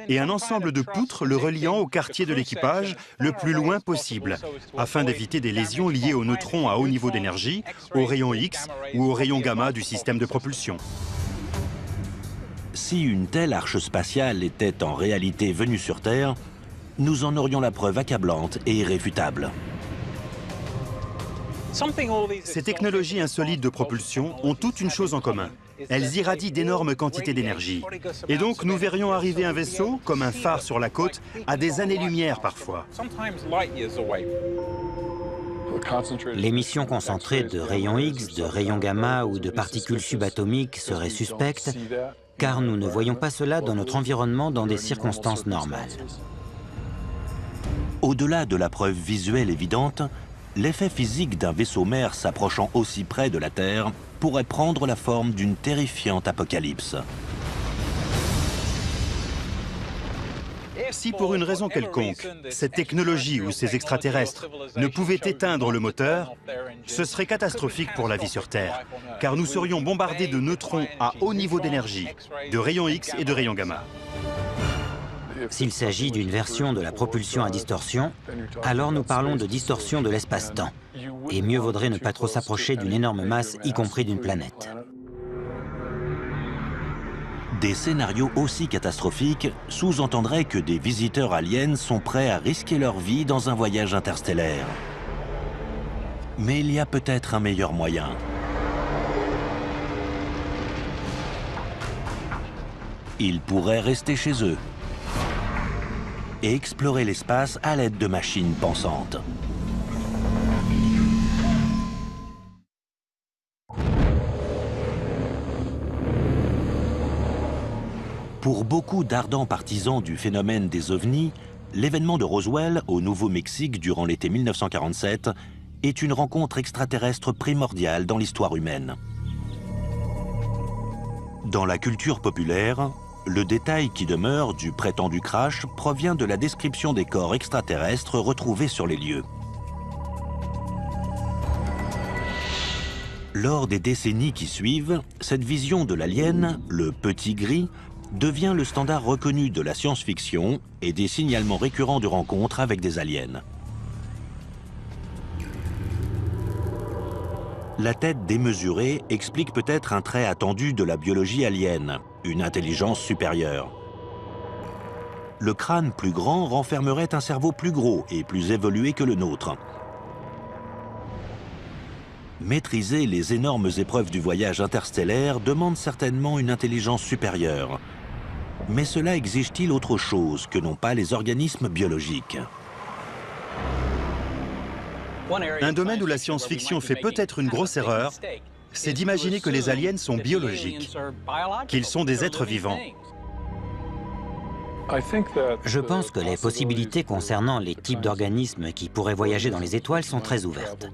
et un ensemble de poutres le reliant au quartier de l'équipage le plus loin possible, afin d'éviter des lésions liées aux neutrons à haut niveau d'énergie, aux rayons X ou aux rayons gamma du système de propulsion. Si une telle arche spatiale était en réalité venue sur Terre, nous en aurions la preuve accablante et irréfutable. Ces technologies insolites de propulsion ont toutes une chose en commun. Elles irradient d'énormes quantités d'énergie. Et donc nous verrions arriver un vaisseau, comme un phare sur la côte, à des années-lumière parfois. L'émission concentrée de rayons X, de rayons gamma ou de particules subatomiques serait suspecte, car nous ne voyons pas cela dans notre environnement dans des circonstances normales. Au-delà de la preuve visuelle évidente, l'effet physique d'un vaisseau-mère s'approchant aussi près de la Terre pourrait prendre la forme d'une terrifiante apocalypse. Si pour une raison quelconque, cette technologie ou ces extraterrestres ne pouvaient éteindre le moteur, ce serait catastrophique pour la vie sur Terre, car nous serions bombardés de neutrons à haut niveau d'énergie, de rayons X et de rayons gamma. S'il s'agit d'une version de la propulsion à distorsion, alors nous parlons de distorsion de l'espace-temps. Et mieux vaudrait ne pas trop s'approcher d'une énorme masse, y compris d'une planète. Des scénarios aussi catastrophiques sous-entendraient que des visiteurs aliens sont prêts à risquer leur vie dans un voyage interstellaire. Mais il y a peut-être un meilleur moyen. Ils pourraient rester chez eux et explorer l'espace à l'aide de machines pensantes. Pour beaucoup d'ardents partisans du phénomène des ovnis, l'événement de Roswell au Nouveau-Mexique durant l'été 1947 est une rencontre extraterrestre primordiale dans l'histoire humaine. Dans la culture populaire, le détail qui demeure du prétendu crash provient de la description des corps extraterrestres retrouvés sur les lieux. Lors des décennies qui suivent, cette vision de l'alien, le petit gris, devient le standard reconnu de la science-fiction et des signalements récurrents de rencontres avec des aliens. La tête démesurée explique peut-être un trait attendu de la biologie alienne, une intelligence supérieure. Le crâne plus grand renfermerait un cerveau plus gros et plus évolué que le nôtre. Maîtriser les énormes épreuves du voyage interstellaire demande certainement une intelligence supérieure. Mais cela exige-t-il autre chose que n'ont pas les organismes biologiques ? Un domaine où la science-fiction fait peut-être une grosse erreur, c'est d'imaginer que les aliens sont biologiques, qu'ils sont des êtres vivants. Je pense que les possibilités concernant les types d'organismes qui pourraient voyager dans les étoiles sont très ouvertes.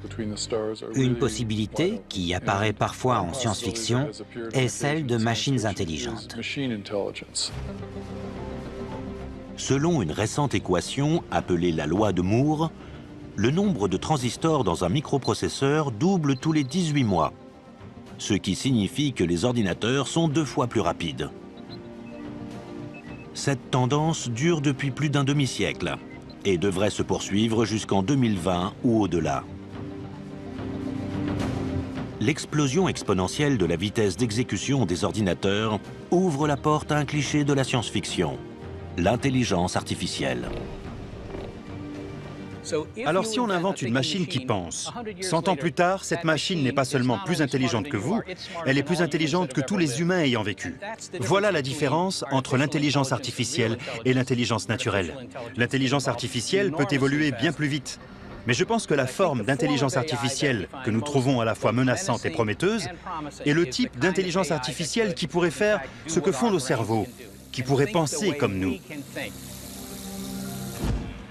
Une possibilité, qui apparaît parfois en science-fiction, est celle de machines intelligentes. Selon une récente équation appelée la loi de Moore, le nombre de transistors dans un microprocesseur double tous les 18 mois, ce qui signifie que les ordinateurs sont 2 fois plus rapides. Cette tendance dure depuis plus d'un demi-siècle et devrait se poursuivre jusqu'en 2020 ou au-delà. L'explosion exponentielle de la vitesse d'exécution des ordinateurs ouvre la porte à un cliché de la science-fiction, l'intelligence artificielle. Alors si on invente une machine qui pense, 100 ans plus tard, cette machine n'est pas seulement plus intelligente que vous, elle est plus intelligente que tous les humains ayant vécu. Voilà la différence entre l'intelligence artificielle et l'intelligence naturelle. L'intelligence artificielle peut évoluer bien plus vite. Mais je pense que la forme d'intelligence artificielle que nous trouvons à la fois menaçante et prometteuse est le type d'intelligence artificielle qui pourrait faire ce que font nos cerveaux, qui pourrait penser comme nous.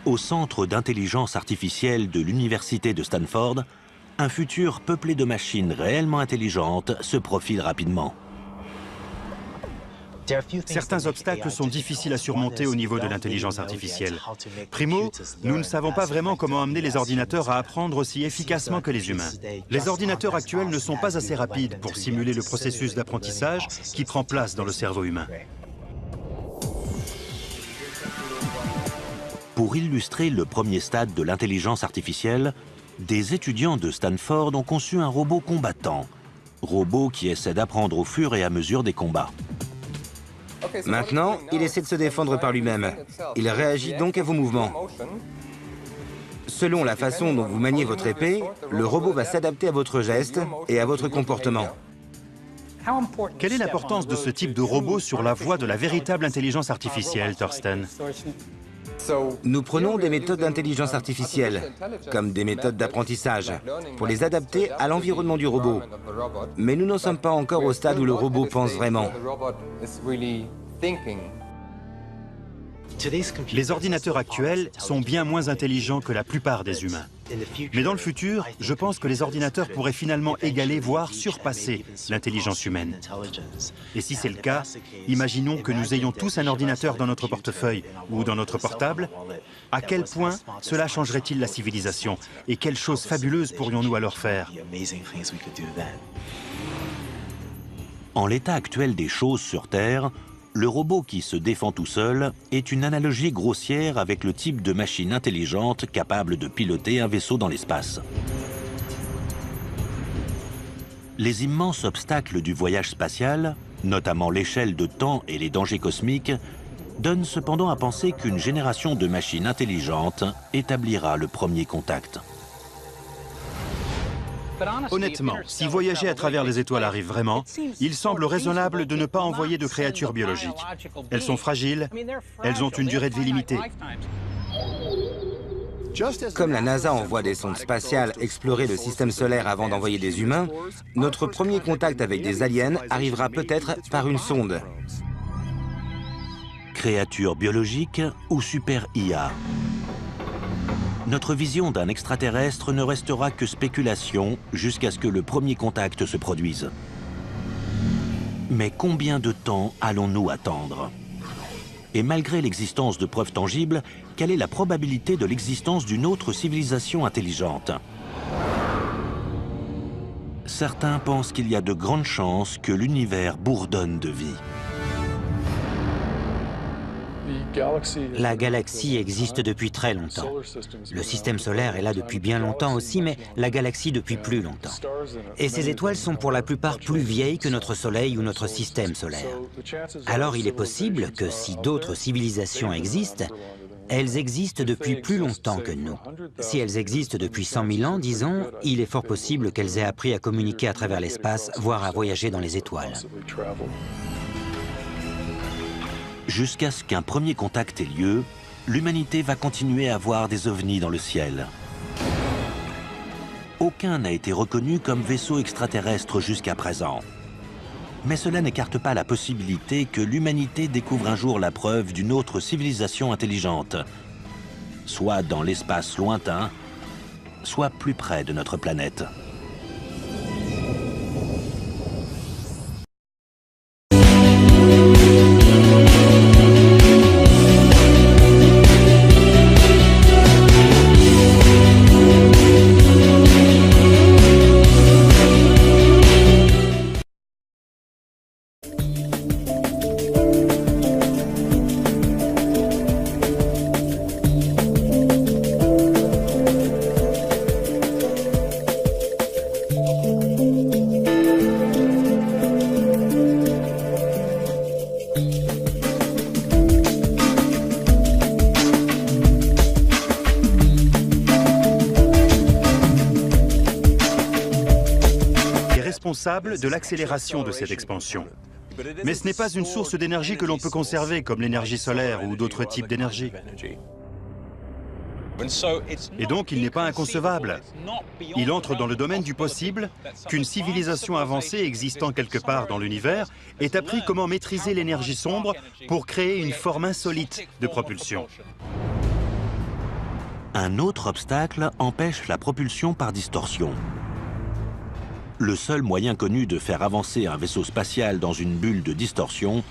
Au centre d'intelligence artificielle de l'université de Stanford, un futur peuplé de machines réellement intelligentes se profile rapidement. Certains obstacles sont difficiles à surmonter au niveau de l'intelligence artificielle. Primo, nous ne savons pas vraiment comment amener les ordinateurs à apprendre aussi efficacement que les humains. Les ordinateurs actuels ne sont pas assez rapides pour simuler le processus d'apprentissage qui prend place dans le cerveau humain. Pour illustrer le premier stade de l'intelligence artificielle, des étudiants de Stanford ont conçu un robot combattant, robot qui essaie d'apprendre au fur et à mesure des combats. Maintenant, il essaie de se défendre par lui-même. Il réagit donc à vos mouvements. Selon la façon dont vous maniez votre épée, le robot va s'adapter à votre geste et à votre comportement. Quelle est l'importance de ce type de robot sur la voie de la véritable intelligence artificielle, Thorsten? Nous prenons des méthodes d'intelligence artificielle, comme des méthodes d'apprentissage, pour les adapter à l'environnement du robot. Mais nous n'en sommes pas encore au stade où le robot pense vraiment. Les ordinateurs actuels sont bien moins intelligents que la plupart des humains. Mais dans le futur, je pense que les ordinateurs pourraient finalement égaler, voire surpasser l'intelligence humaine. Et si c'est le cas, imaginons que nous ayons tous un ordinateur dans notre portefeuille ou dans notre portable. À quel point cela changerait-il la civilisation? Et quelles choses fabuleuses pourrions-nous alors faire? En l'état actuel des choses sur Terre, le robot qui se défend tout seul est une analogie grossière avec le type de machine intelligente capable de piloter un vaisseau dans l'espace. Les immenses obstacles du voyage spatial, notamment l'échelle de temps et les dangers cosmiques, donnent cependant à penser qu'une génération de machines intelligentes établira le premier contact. Honnêtement, si voyager à travers les étoiles arrive vraiment, il semble raisonnable de ne pas envoyer de créatures biologiques. Elles sont fragiles, elles ont une durée de vie limitée. Comme la NASA envoie des sondes spatiales explorer le système solaire avant d'envoyer des humains, notre premier contact avec des aliens arrivera peut-être par une sonde. Créatures biologiques ou super IA? Notre vision d'un extraterrestre ne restera que spéculation jusqu'à ce que le premier contact se produise. Mais combien de temps allons-nous attendre? Et malgré l'existence de preuves tangibles, quelle est la probabilité de l'existence d'une autre civilisation intelligente? Certains pensent qu'il y a de grandes chances que l'univers bourdonne de vie. La galaxie existe depuis très longtemps. Le système solaire est là depuis bien longtemps aussi, mais la galaxie depuis plus longtemps. Et ces étoiles sont pour la plupart plus vieilles que notre Soleil ou notre système solaire. Alors il est possible que si d'autres civilisations existent, elles existent depuis plus longtemps que nous. Si elles existent depuis 100 000 ans, disons, il est fort possible qu'elles aient appris à communiquer à travers l'espace, voire à voyager dans les étoiles. Jusqu'à ce qu'un premier contact ait lieu, l'humanité va continuer à voir des ovnis dans le ciel. Aucun n'a été reconnu comme vaisseau extraterrestre jusqu'à présent. Mais cela n'écarte pas la possibilité que l'humanité découvre un jour la preuve d'une autre civilisation intelligente, soit dans l'espace lointain, soit plus près de notre planète. Responsable de l'accélération de cette expansion. Mais ce n'est pas une source d'énergie que l'on peut conserver, comme l'énergie solaire ou d'autres types d'énergie. Et donc, il n'est pas inconcevable. Il entre dans le domaine du possible qu'une civilisation avancée existant quelque part dans l'univers ait appris comment maîtriser l'énergie sombre pour créer une forme insolite de propulsion. Un autre obstacle empêche la propulsion par distorsion. Le seul moyen connu de faire avancer un vaisseau spatial dans une bulle de distorsion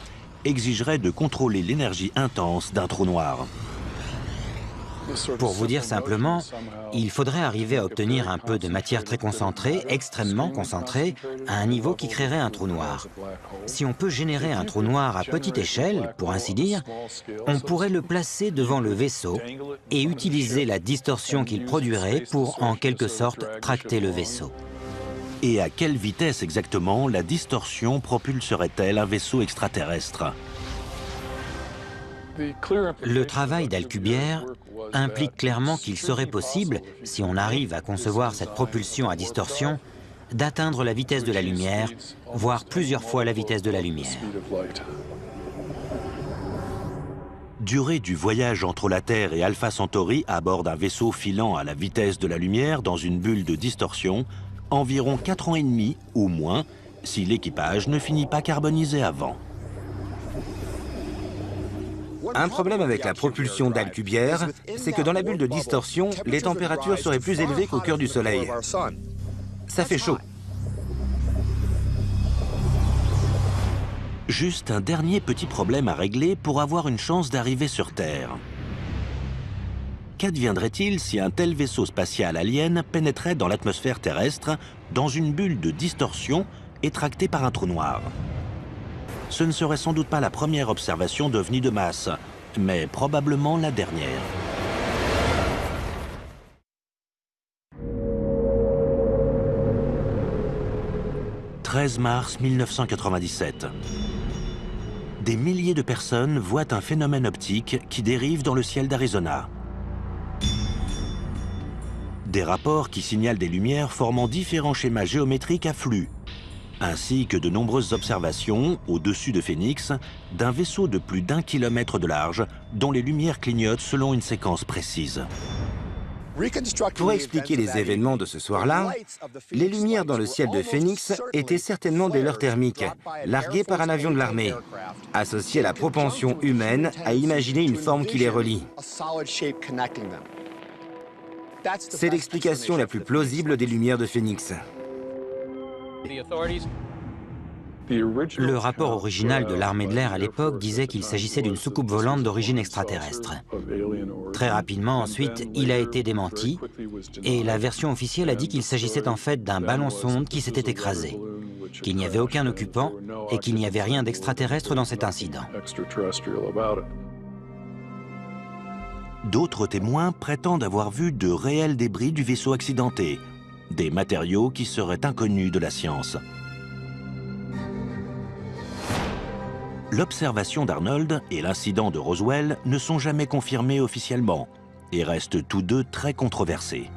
exigerait de contrôler l'énergie intense d'un trou noir. Pour vous dire simplement, il faudrait arriver à obtenir un peu de matière très concentrée, extrêmement concentrée, à un niveau qui créerait un trou noir. Si on peut générer un trou noir à petite échelle, pour ainsi dire, on pourrait le placer devant le vaisseau et utiliser la distorsion qu'il produirait pour, en quelque sorte, tracter le vaisseau. Et à quelle vitesse exactement la distorsion propulserait-elle un vaisseau extraterrestre? Le travail d'Alcubierre implique clairement qu'il serait possible, si on arrive à concevoir cette propulsion à distorsion, d'atteindre la vitesse de la lumière, voire plusieurs fois la vitesse de la lumière. Durée du voyage entre la Terre et Alpha Centauri à bord d'un vaisseau filant à la vitesse de la lumière dans une bulle de distorsion, environ 4 ans et demi ou moins, si l'équipage ne finit pas carbonisé avant. Un problème avec la propulsion d'Alcubierre, c'est que dans la bulle de distorsion, les températures seraient plus élevées qu'au cœur du Soleil. Ça fait chaud. Juste un dernier petit problème à régler pour avoir une chance d'arriver sur Terre. Qu'adviendrait-il si un tel vaisseau spatial alien pénétrait dans l'atmosphère terrestre, dans une bulle de distorsion et tracté par un trou noir? Ce ne serait sans doute pas la première observation d'OVNI de masse, mais probablement la dernière. « 13 mars 1997. Des milliers de personnes voient un phénomène optique qui dérive dans le ciel d'Arizona. Des rapports qui signalent des lumières formant différents schémas géométriques à flux, ainsi que de nombreuses observations, au-dessus de Phoenix, d'un vaisseau de plus d'1 kilomètre de large, dont les lumières clignotent selon une séquence précise. Pour expliquer les événements de ce soir-là, les lumières dans le ciel de Phoenix étaient certainement des leurres thermiques, larguées par un avion de l'armée, associées à la propension humaine à imaginer une forme qui les relie. C'est l'explication la plus plausible des lumières de Phoenix. Le rapport original de l'armée de l'air à l'époque disait qu'il s'agissait d'une soucoupe volante d'origine extraterrestre. Très rapidement ensuite, il a été démenti et la version officielle a dit qu'il s'agissait en fait d'un ballon-sonde qui s'était écrasé, qu'il n'y avait aucun occupant et qu'il n'y avait rien d'extraterrestre dans cet incident. D'autres témoins prétendent avoir vu de réels débris du vaisseau accidenté, des matériaux qui seraient inconnus de la science. L'observation d'Arnold et l'incident de Roswell ne sont jamais confirmés officiellement et restent tous deux très controversés.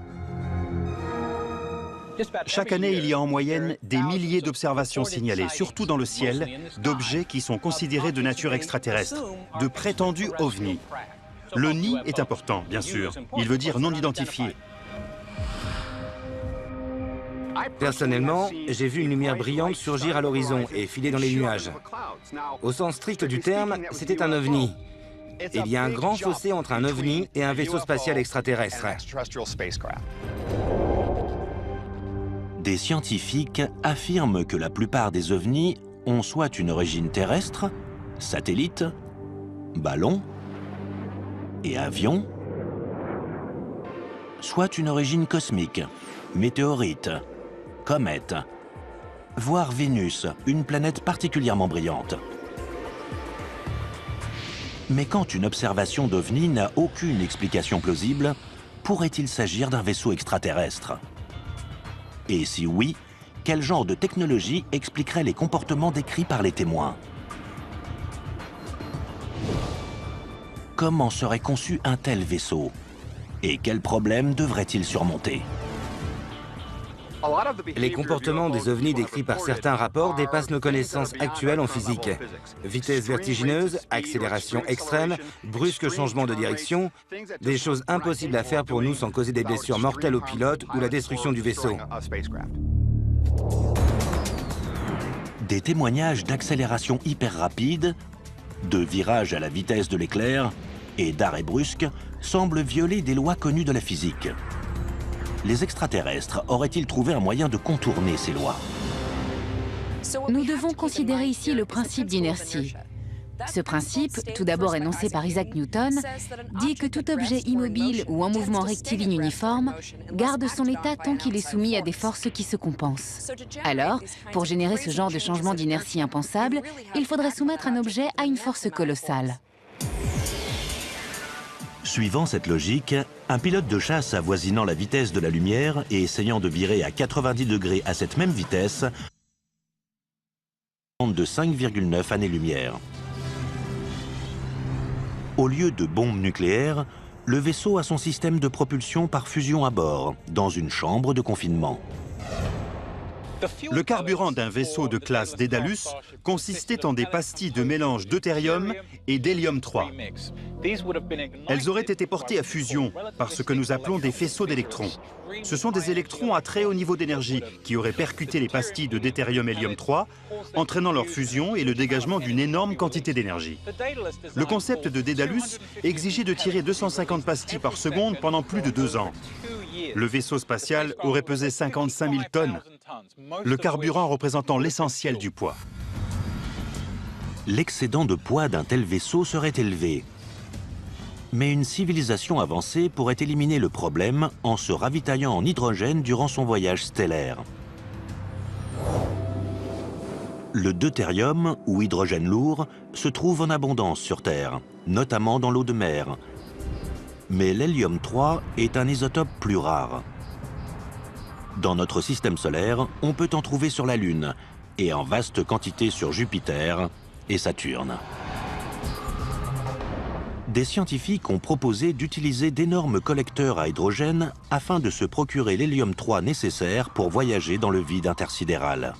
Chaque année, il y a en moyenne des milliers d'observations signalées, surtout dans le ciel, d'objets qui sont considérés de nature extraterrestre, de prétendus ovnis. Le NI est important, bien sûr. Il veut dire non identifié. Personnellement, j'ai vu une lumière brillante surgir à l'horizon et filer dans les nuages. Au sens strict du terme, c'était un ovni. Il y a un grand fossé entre un ovni et un vaisseau spatial extraterrestre. Des scientifiques affirment que la plupart des ovnis ont soit une origine terrestre, satellite, ballon et avion, soit une origine cosmique, météorite, comète, voire Vénus, une planète particulièrement brillante. Mais quand une observation d'OVNI n'a aucune explication plausible, pourrait-il s'agir d'un vaisseau extraterrestre? Et si oui, quel genre de technologie expliquerait les comportements décrits par les témoins? Comment serait conçu un tel vaisseau? Et quels problèmes devrait-il surmonter? Les comportements des ovnis décrits par certains rapports dépassent nos connaissances actuelles en physique. Vitesse vertigineuse, accélération extrême, brusque changement de direction, des choses impossibles à faire pour nous sans causer des blessures mortelles aux pilotes ou la destruction du vaisseau. Des témoignages d'accélération hyper rapide, de virage à la vitesse de l'éclair et d'arrêt brusque semblent violer des lois connues de la physique. Les extraterrestres auraient-ils trouvé un moyen de contourner ces lois? Nous devons considérer ici le principe d'inertie. Ce principe, tout d'abord énoncé par Isaac Newton, dit que tout objet immobile ou en mouvement rectiligne uniforme garde son état tant qu'il est soumis à des forces qui se compensent. Alors, pour générer ce genre de changement d'inertie impensable, il faudrait soumettre un objet à une force colossale. Suivant cette logique, un pilote de chasse avoisinant la vitesse de la lumière et essayant de virer à 90 degrés à cette même vitesse de 5,9 années-lumière. Au lieu de bombes nucléaires, le vaisseau a son système de propulsion par fusion à bord, dans une chambre de confinement. Le carburant d'un vaisseau de classe Daedalus consistait en des pastilles de mélange deutérium et d'hélium-3. Elles auraient été portées à fusion par ce que nous appelons des faisceaux d'électrons. Ce sont des électrons à très haut niveau d'énergie qui auraient percuté les pastilles de deutérium-hélium-3, entraînant leur fusion et le dégagement d'une énorme quantité d'énergie. Le concept de Daedalus exigeait de tirer 250 pastilles par seconde pendant plus de 2 ans. Le vaisseau spatial aurait pesé 55 000 tonnes, le carburant représentant l'essentiel du poids. L'excédent de poids d'un tel vaisseau serait élevé. Mais une civilisation avancée pourrait éliminer le problème en se ravitaillant en hydrogène durant son voyage stellaire. Le deutérium, ou hydrogène lourd, se trouve en abondance sur Terre, notamment dans l'eau de mer. Mais l'hélium-3 est un isotope plus rare. Dans notre système solaire, on peut en trouver sur la Lune et en vaste quantité sur Jupiter et Saturne. Des scientifiques ont proposé d'utiliser d'énormes collecteurs à hydrogène afin de se procurer l'hélium-3 nécessaire pour voyager dans le vide intersidéral.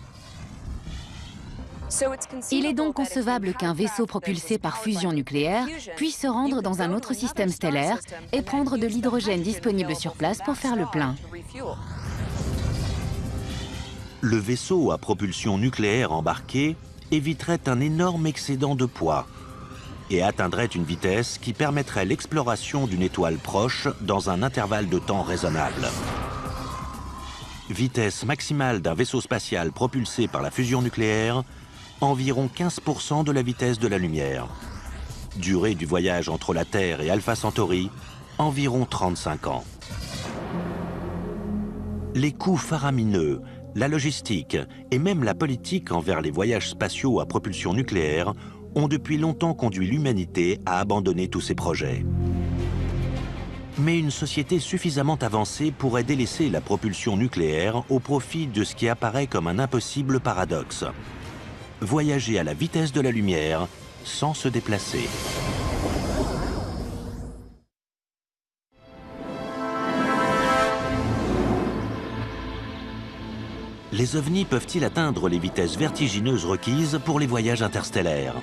Il est donc concevable qu'un vaisseau propulsé par fusion nucléaire puisse se rendre dans un autre système stellaire et prendre de l'hydrogène disponible sur place pour faire le plein. Le vaisseau à propulsion nucléaire embarqué éviterait un énorme excédent de poids et atteindrait une vitesse qui permettrait l'exploration d'une étoile proche dans un intervalle de temps raisonnable. Vitesse maximale d'un vaisseau spatial propulsé par la fusion nucléaire, environ 15% de la vitesse de la lumière. Durée du voyage entre la Terre et Alpha Centauri, environ 35 ans. Les coûts faramineux, la logistique et même la politique envers les voyages spatiaux à propulsion nucléaire ont depuis longtemps conduit l'humanité à abandonner tous ces projets. Mais une société suffisamment avancée pourrait délaisser la propulsion nucléaire au profit de ce qui apparaît comme un impossible paradoxe. Voyager à la vitesse de la lumière sans se déplacer. Les ovnis peuvent-ils atteindre les vitesses vertigineuses requises pour les voyages interstellaires?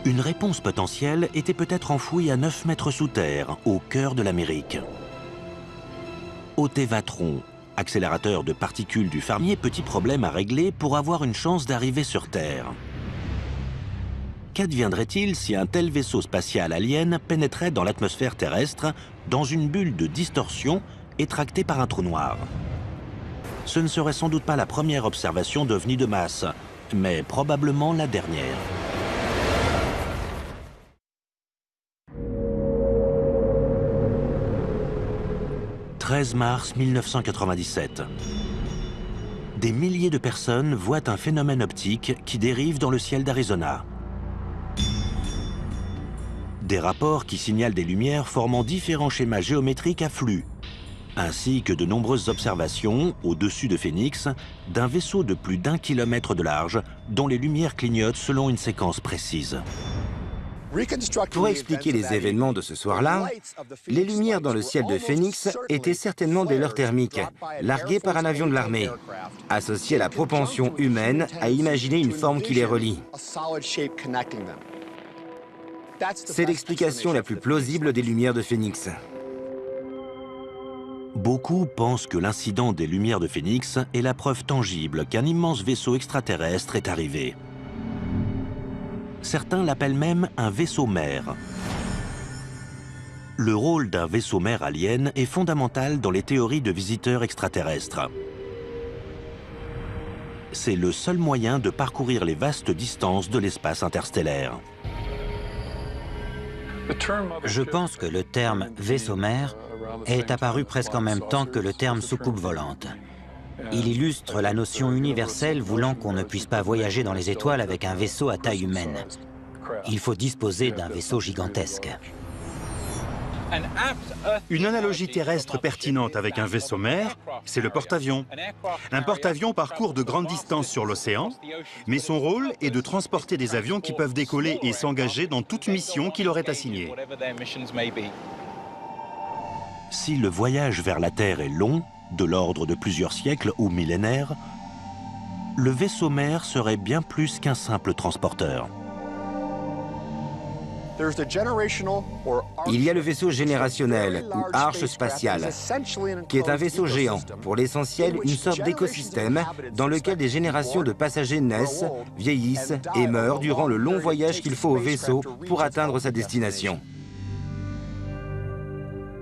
Une réponse potentielle était peut-être enfouie à 9 mètres sous terre, au cœur de l'Amérique. Au Tévatron, accélérateur de particules du Fermier, petit problème à régler pour avoir une chance d'arriver sur Terre. Qu'adviendrait-il si un tel vaisseau spatial alien pénétrait dans l'atmosphère terrestre, dans une bulle de distorsion et tracté par un trou noir? Ce ne serait sans doute pas la première observation d'OVNI de masse, mais probablement la dernière. « 13 mars 1997. Des milliers de personnes voient un phénomène optique qui dérive dans le ciel d'Arizona. Des rapports qui signalent des lumières formant différents schémas géométriques à flux, ainsi que de nombreuses observations, au-dessus de Phoenix, d'un vaisseau de plus d'1 kilomètre de large, dont les lumières clignotent selon une séquence précise. Pour expliquer les événements de ce soir-là, les lumières dans le ciel de Phoenix étaient certainement des leurres thermiques, larguées par un avion de l'armée, associées à la propension humaine à imaginer une forme qui les relie. C'est l'explication la plus plausible des lumières de Phoenix. Beaucoup pensent que l'incident des lumières de Phoenix est la preuve tangible qu'un immense vaisseau extraterrestre est arrivé. Certains l'appellent même un vaisseau-mère. Le rôle d'un vaisseau-mère alien est fondamental dans les théories de visiteurs extraterrestres. C'est le seul moyen de parcourir les vastes distances de l'espace interstellaire. Je pense que le terme « vaisseau-mère » est apparu presque en même temps que le terme « soucoupe volante ». Il illustre la notion universelle voulant qu'on ne puisse pas voyager dans les étoiles avec un vaisseau à taille humaine. Il faut disposer d'un vaisseau gigantesque. Une analogie terrestre pertinente avec un vaisseau-mère, c'est le porte-avions. Un porte-avions parcourt de grandes distances sur l'océan, mais son rôle est de transporter des avions qui peuvent décoller et s'engager dans toute mission qui leur est assignée. Si le voyage vers la Terre est long, de l'ordre de plusieurs siècles ou millénaires, le vaisseau-mère serait bien plus qu'un simple transporteur. Il y a le vaisseau générationnel, ou arche spatiale, qui est un vaisseau géant, pour l'essentiel une sorte d'écosystème dans lequel des générations de passagers naissent, vieillissent et meurent durant le long voyage qu'il faut au vaisseau pour atteindre sa destination.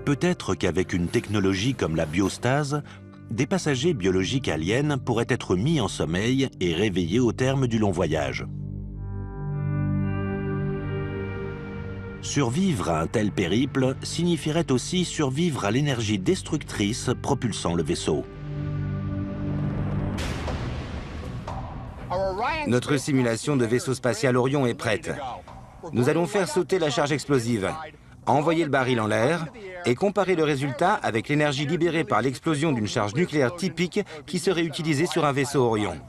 Peut-être qu'avec une technologie comme la biostase, des passagers biologiques aliens pourraient être mis en sommeil et réveillés au terme du long voyage. Survivre à un tel périple signifierait aussi survivre à l'énergie destructrice propulsant le vaisseau. Notre simulation de vaisseau spatial Orion est prête. Nous allons faire sauter la charge explosive, envoyer le baril en l'air et comparer le résultat avec l'énergie libérée par l'explosion d'une charge nucléaire typique qui serait utilisée sur un vaisseau Orion.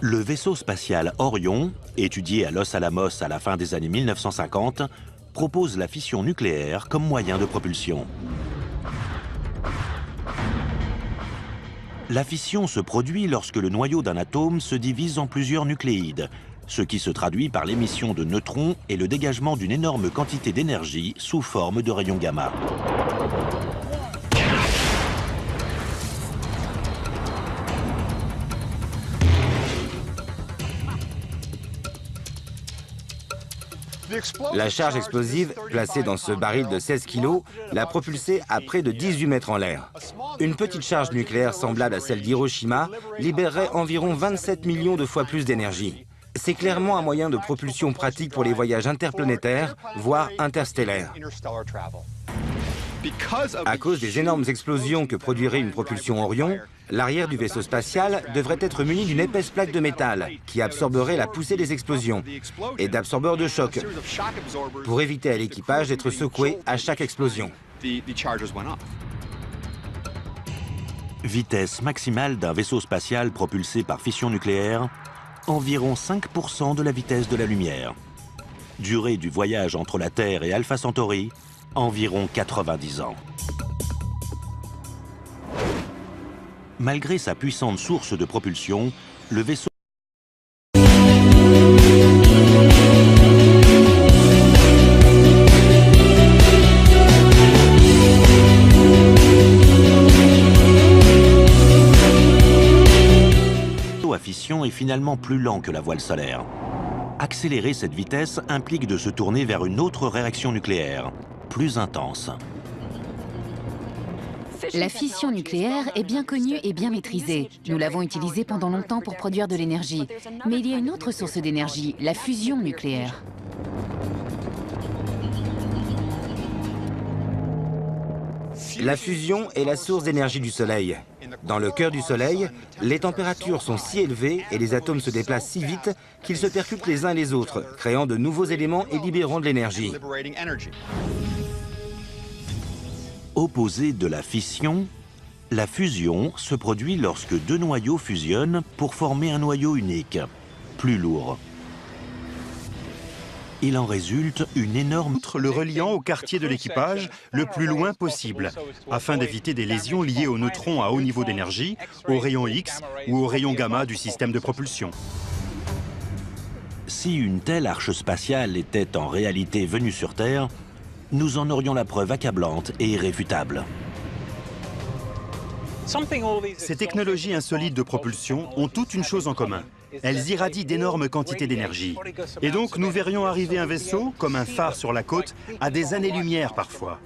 Le vaisseau spatial Orion, étudié à Los Alamos à la fin des années 1950, propose la fission nucléaire comme moyen de propulsion. La fission se produit lorsque le noyau d'un atome se divise en plusieurs nucléides, ce qui se traduit par l'émission de neutrons et le dégagement d'une énorme quantité d'énergie sous forme de rayons gamma. La charge explosive, placée dans ce baril de 16 kg, l'a propulsé à près de 18 mètres en l'air. Une petite charge nucléaire semblable à celle d'Hiroshima libérerait environ 27 millions de fois plus d'énergie. C'est clairement un moyen de propulsion pratique pour les voyages interplanétaires, voire interstellaires. À cause des énormes explosions que produirait une propulsion Orion, l'arrière du vaisseau spatial devrait être muni d'une épaisse plaque de métal qui absorberait la poussée des explosions et d'absorbeurs de choc pour éviter à l'équipage d'être secoué à chaque explosion. Vitesse maximale d'un vaisseau spatial propulsé par fission nucléaire, environ 5% de la vitesse de la lumière. Durée du voyage entre la Terre et Alpha Centauri, environ 90 ans. Malgré sa puissante source de propulsion, le vaisseau est finalement plus lent que la voile solaire. Accélérer cette vitesse implique de se tourner vers une autre réaction nucléaire, plus intense. La fission nucléaire est bien connue et bien maîtrisée. Nous l'avons utilisée pendant longtemps pour produire de l'énergie. Mais il y a une autre source d'énergie, la fusion nucléaire. La fusion est la source d'énergie du Soleil. Dans le cœur du Soleil, les températures sont si élevées et les atomes se déplacent si vite qu'ils se percutent les uns les autres, créant de nouveaux éléments et libérant de l'énergie. Opposé de la fission, la fusion se produit lorsque deux noyaux fusionnent pour former un noyau unique, plus lourd. Il en résulte une énorme... Le reliant au quartier de l'équipage le plus loin possible, afin d'éviter des lésions liées aux neutrons à haut niveau d'énergie, aux rayons X ou aux rayons gamma du système de propulsion. Si une telle arche spatiale était en réalité venue sur Terre, nous en aurions la preuve accablante et irréfutable. Ces technologies insolites de propulsion ont toutes une chose en commun. Elles irradient d'énormes quantités d'énergie. Et donc nous verrions arriver un vaisseau, comme un phare sur la côte, à des années-lumière parfois.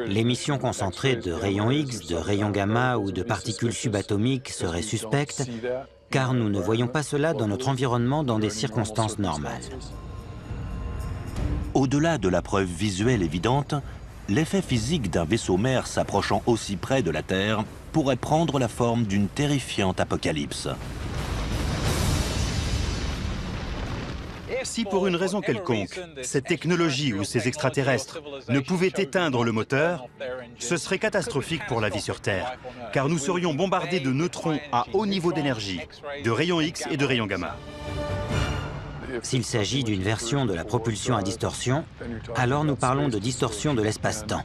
L'émission concentrée de rayons X, de rayons gamma ou de particules subatomiques serait suspecte, car nous ne voyons pas cela dans notre environnement dans des circonstances normales. Au-delà de la preuve visuelle évidente, l'effet physique d'un vaisseau mère s'approchant aussi près de la Terre pourrait prendre la forme d'une terrifiante apocalypse. Si pour une raison quelconque, cette technologie ou ces extraterrestres ne pouvaient éteindre le moteur, ce serait catastrophique pour la vie sur Terre, car nous serions bombardés de neutrons à haut niveau d'énergie, de rayons X et de rayons gamma. S'il s'agit d'une version de la propulsion à distorsion, alors nous parlons de distorsion de l'espace-temps.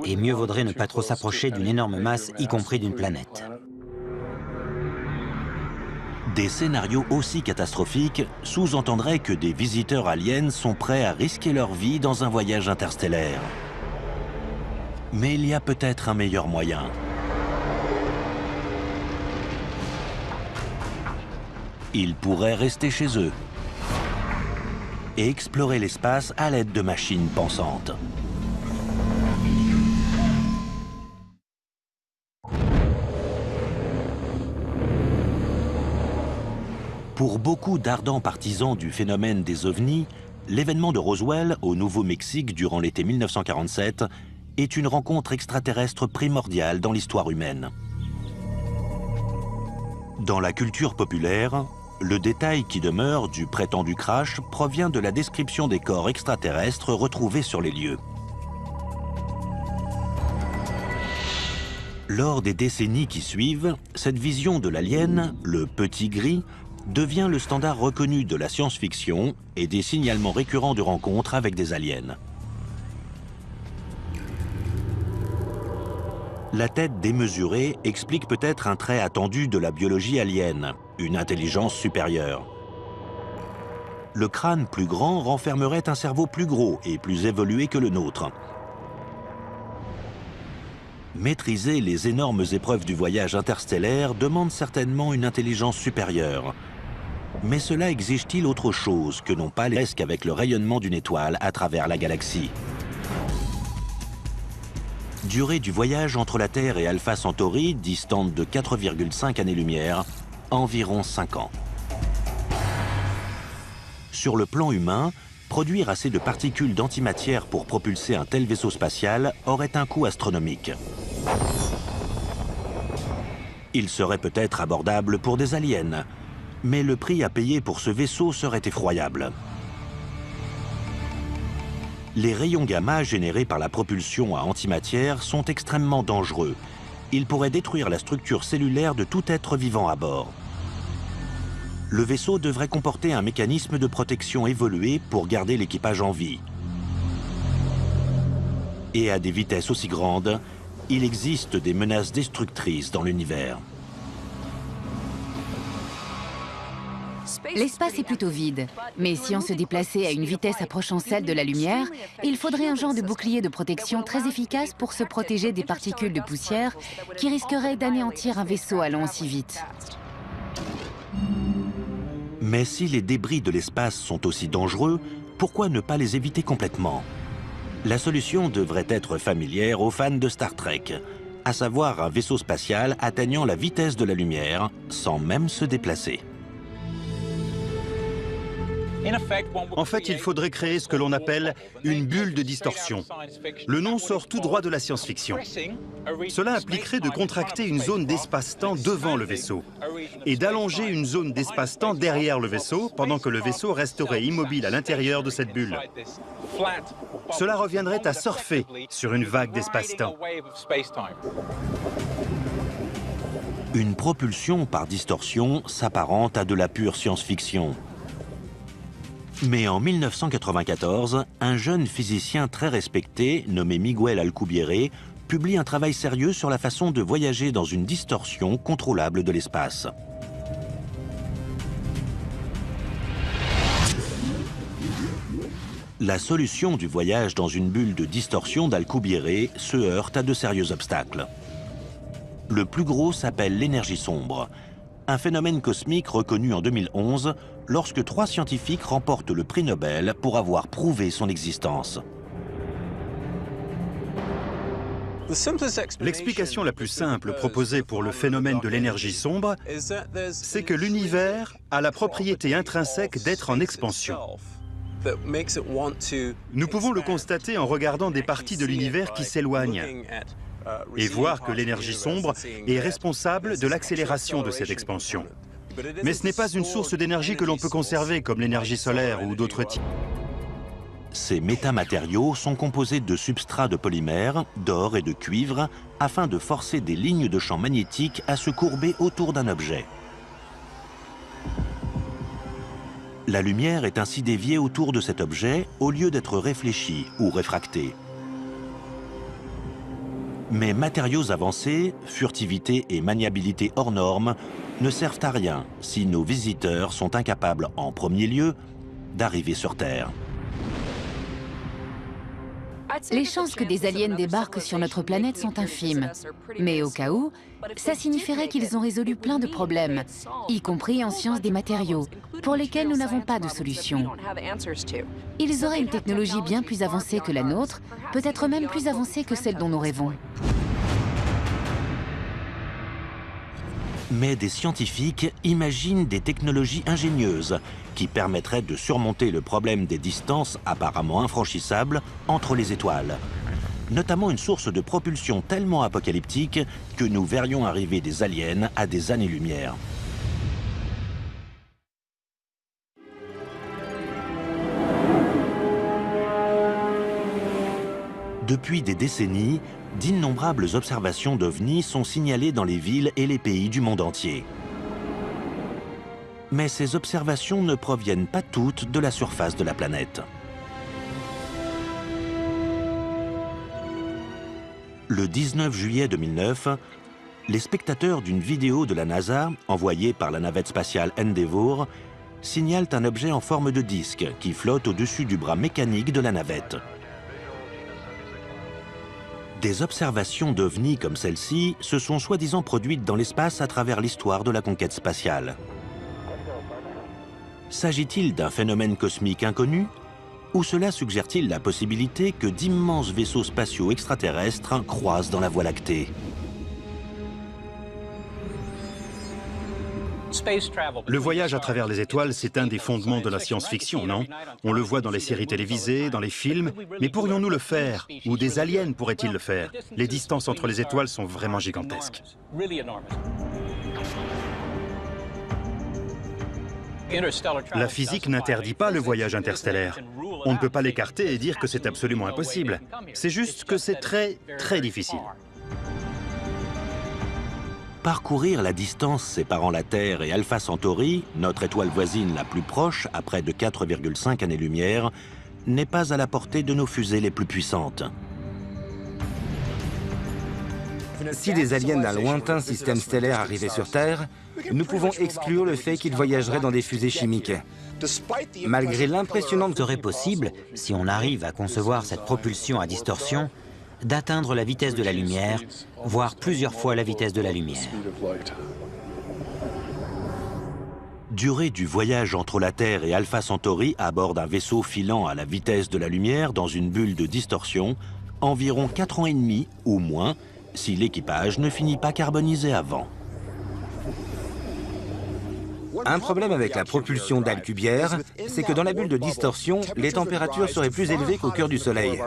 Et mieux vaudrait ne pas trop s'approcher d'une énorme masse, y compris d'une planète. Des scénarios aussi catastrophiques sous-entendraient que des visiteurs aliens sont prêts à risquer leur vie dans un voyage interstellaire. Mais il y a peut-être un meilleur moyen. Ils pourraient rester chez eux et explorer l'espace à l'aide de machines pensantes. Pour beaucoup d'ardents partisans du phénomène des ovnis, l'événement de Roswell au Nouveau-Mexique durant l'été 1947 est une rencontre extraterrestre primordiale dans l'histoire humaine. Dans la culture populaire, le détail qui demeure du prétendu crash provient de la description des corps extraterrestres retrouvés sur les lieux. Lors des décennies qui suivent, cette vision de l'alien, le petit gris, devient le standard reconnu de la science-fiction et des signalements récurrents de rencontres avec des aliens. La tête démesurée explique peut-être un trait attendu de la biologie alienne, une intelligence supérieure. Le crâne plus grand renfermerait un cerveau plus gros et plus évolué que le nôtre. Maîtriser les énormes épreuves du voyage interstellaire demande certainement une intelligence supérieure. Mais cela exige-t-il autre chose que non pas les qu'avec le rayonnement d'une étoile à travers la galaxie? Durée du voyage entre la Terre et Alpha Centauri, distante de 4,5 années-lumière, environ 5 ans. Sur le plan humain, produire assez de particules d'antimatière pour propulser un tel vaisseau spatial aurait un coût astronomique. Il serait peut-être abordable pour des aliens, mais le prix à payer pour ce vaisseau serait effroyable. Les rayons gamma générés par la propulsion à antimatière sont extrêmement dangereux. Ils pourraient détruire la structure cellulaire de tout être vivant à bord. Le vaisseau devrait comporter un mécanisme de protection évolué pour garder l'équipage en vie. Et à des vitesses aussi grandes, il existe des menaces destructrices dans l'univers. L'espace est plutôt vide, mais si on se déplaçait à une vitesse approchant celle de la lumière, il faudrait un genre de bouclier de protection très efficace pour se protéger des particules de poussière qui risqueraient d'anéantir un vaisseau allant aussi vite. Mais si les débris de l'espace sont aussi dangereux, pourquoi ne pas les éviter complètement? La solution devrait être familière aux fans de Star Trek, à savoir un vaisseau spatial atteignant la vitesse de la lumière sans même se déplacer. En fait, il faudrait créer ce que l'on appelle une bulle de distorsion. Le nom sort tout droit de la science-fiction. Cela impliquerait de contracter une zone d'espace-temps devant le vaisseau et d'allonger une zone d'espace-temps derrière le vaisseau pendant que le vaisseau resterait immobile à l'intérieur de cette bulle. Cela reviendrait à surfer sur une vague d'espace-temps. Une propulsion par distorsion s'apparente à de la pure science-fiction. Mais en 1994, un jeune physicien très respecté, nommé Miguel Alcubierre, publie un travail sérieux sur la façon de voyager dans une distorsion contrôlable de l'espace. La solution du voyage dans une bulle de distorsion d'Alcubierre se heurte à de sérieux obstacles. Le plus gros s'appelle l'énergie sombre, un phénomène cosmique reconnu en 2011 lorsque 3 scientifiques remportent le prix Nobel pour avoir prouvé son existence. L'explication la plus simple proposée pour le phénomène de l'énergie sombre, c'est que l'univers a la propriété intrinsèque d'être en expansion. Nous pouvons le constater en regardant des parties de l'univers qui s'éloignent et voir que l'énergie sombre est responsable de l'accélération de cette expansion. Mais ce n'est pas une source d'énergie que l'on peut conserver, comme l'énergie solaire ou d'autres types. Ces métamatériaux sont composés de substrats de polymères, d'or et de cuivre, afin de forcer des lignes de champ magnétique à se courber autour d'un objet. La lumière est ainsi déviée autour de cet objet au lieu d'être réfléchie ou réfractée. Mais matériaux avancés, furtivité et maniabilité hors normes ne servent à rien si nos visiteurs sont incapables, en premier lieu, d'arriver sur Terre. Les chances que des aliens débarquent sur notre planète sont infimes. Mais au cas où, ça signifierait qu'ils ont résolu plein de problèmes, y compris en sciences des matériaux, pour lesquels nous n'avons pas de solution. Ils auraient une technologie bien plus avancée que la nôtre, peut-être même plus avancée que celle dont nous rêvons. Mais des scientifiques imaginent des technologies ingénieuses qui permettraient de surmonter le problème des distances apparemment infranchissables entre les étoiles. Notamment une source de propulsion tellement apocalyptique que nous verrions arriver des aliens à des années-lumière. Depuis des décennies, d'innombrables observations d'OVNI sont signalées dans les villes et les pays du monde entier. Mais ces observations ne proviennent pas toutes de la surface de la planète. Le 19 juillet 2009, les spectateurs d'une vidéo de la NASA, envoyée par la navette spatiale Endeavour, signalent un objet en forme de disque qui flotte au-dessus du bras mécanique de la navette. Des observations d'OVNI comme celle-ci se sont soi-disant produites dans l'espace à travers l'histoire de la conquête spatiale. S'agit-il d'un phénomène cosmique inconnu? Ou cela suggère-t-il la possibilité que d'immenses vaisseaux spatiaux extraterrestres croisent dans la Voie lactée? Le voyage à travers les étoiles, c'est un des fondements de la science-fiction, non? On le voit dans les séries télévisées, dans les films, mais pourrions-nous le faire? Ou des aliens pourraient-ils le faire? Les distances entre les étoiles sont vraiment gigantesques. La physique n'interdit pas le voyage interstellaire. On ne peut pas l'écarter et dire que c'est absolument impossible. C'est juste que c'est très, très difficile. Parcourir la distance séparant la Terre et Alpha Centauri, notre étoile voisine la plus proche à près de 4,5 années-lumière, n'est pas à la portée de nos fusées les plus puissantes. Si des aliens d'un lointain système stellaire arrivaient sur Terre, nous pouvons exclure le fait qu'ils voyageraient dans des fusées chimiques. Malgré l'impressionnante... Il serait possible, si on arrive à concevoir cette propulsion à distorsion, d'atteindre la vitesse de la lumière, voire plusieurs fois la vitesse de la lumière. Durée du voyage entre la Terre et Alpha Centauri à bord d'un vaisseau filant à la vitesse de la lumière dans une bulle de distorsion, environ 4 ans et demi ou moins, si l'équipage ne finit pas carbonisé avant. Un problème avec la propulsion d'Alcubierre, c'est que dans la bulle de distorsion, les températures seraient plus élevées qu'au cœur du Soleil.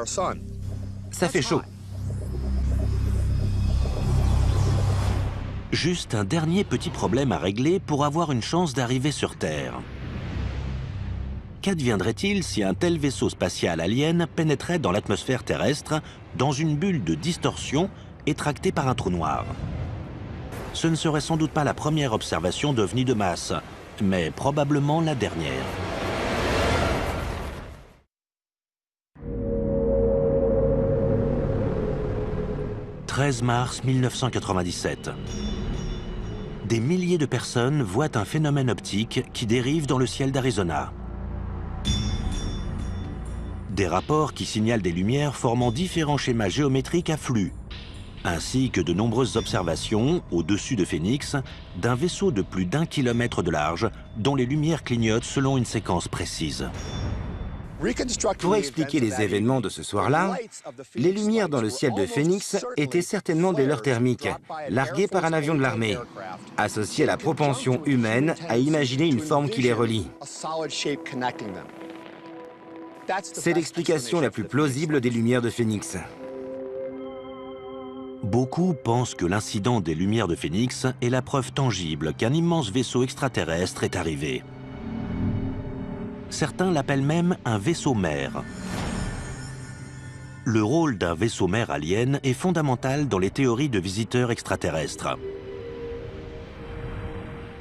Ça fait chaud. Juste un dernier petit problème à régler pour avoir une chance d'arriver sur Terre. Qu'adviendrait-il si un tel vaisseau spatial alien pénétrait dans l'atmosphère terrestre dans une bulle de distorsion et tracté par un trou noir? Ce ne serait sans doute pas la première observation d'OVNI de masse, mais probablement la dernière. « 13 mars 1997. Des milliers de personnes voient un phénomène optique qui dérive dans le ciel d'Arizona. Des rapports qui signalent des lumières formant différents schémas géométriques à flux, ainsi que de nombreuses observations, au-dessus de Phoenix, d'un vaisseau de plus d'1 kilomètre de large, dont les lumières clignotent selon une séquence précise. Pour expliquer les événements de ce soir-là, les lumières dans le ciel de Phoenix étaient certainement des leurres thermiques, larguées par un avion de l'armée, associées à la propension humaine à imaginer une forme qui les relie. C'est l'explication la plus plausible des lumières de Phoenix. Beaucoup pensent que l'incident des lumières de Phoenix est la preuve tangible qu'un immense vaisseau extraterrestre est arrivé. Certains l'appellent même un vaisseau-mère. Le rôle d'un vaisseau-mère alien est fondamental dans les théories de visiteurs extraterrestres.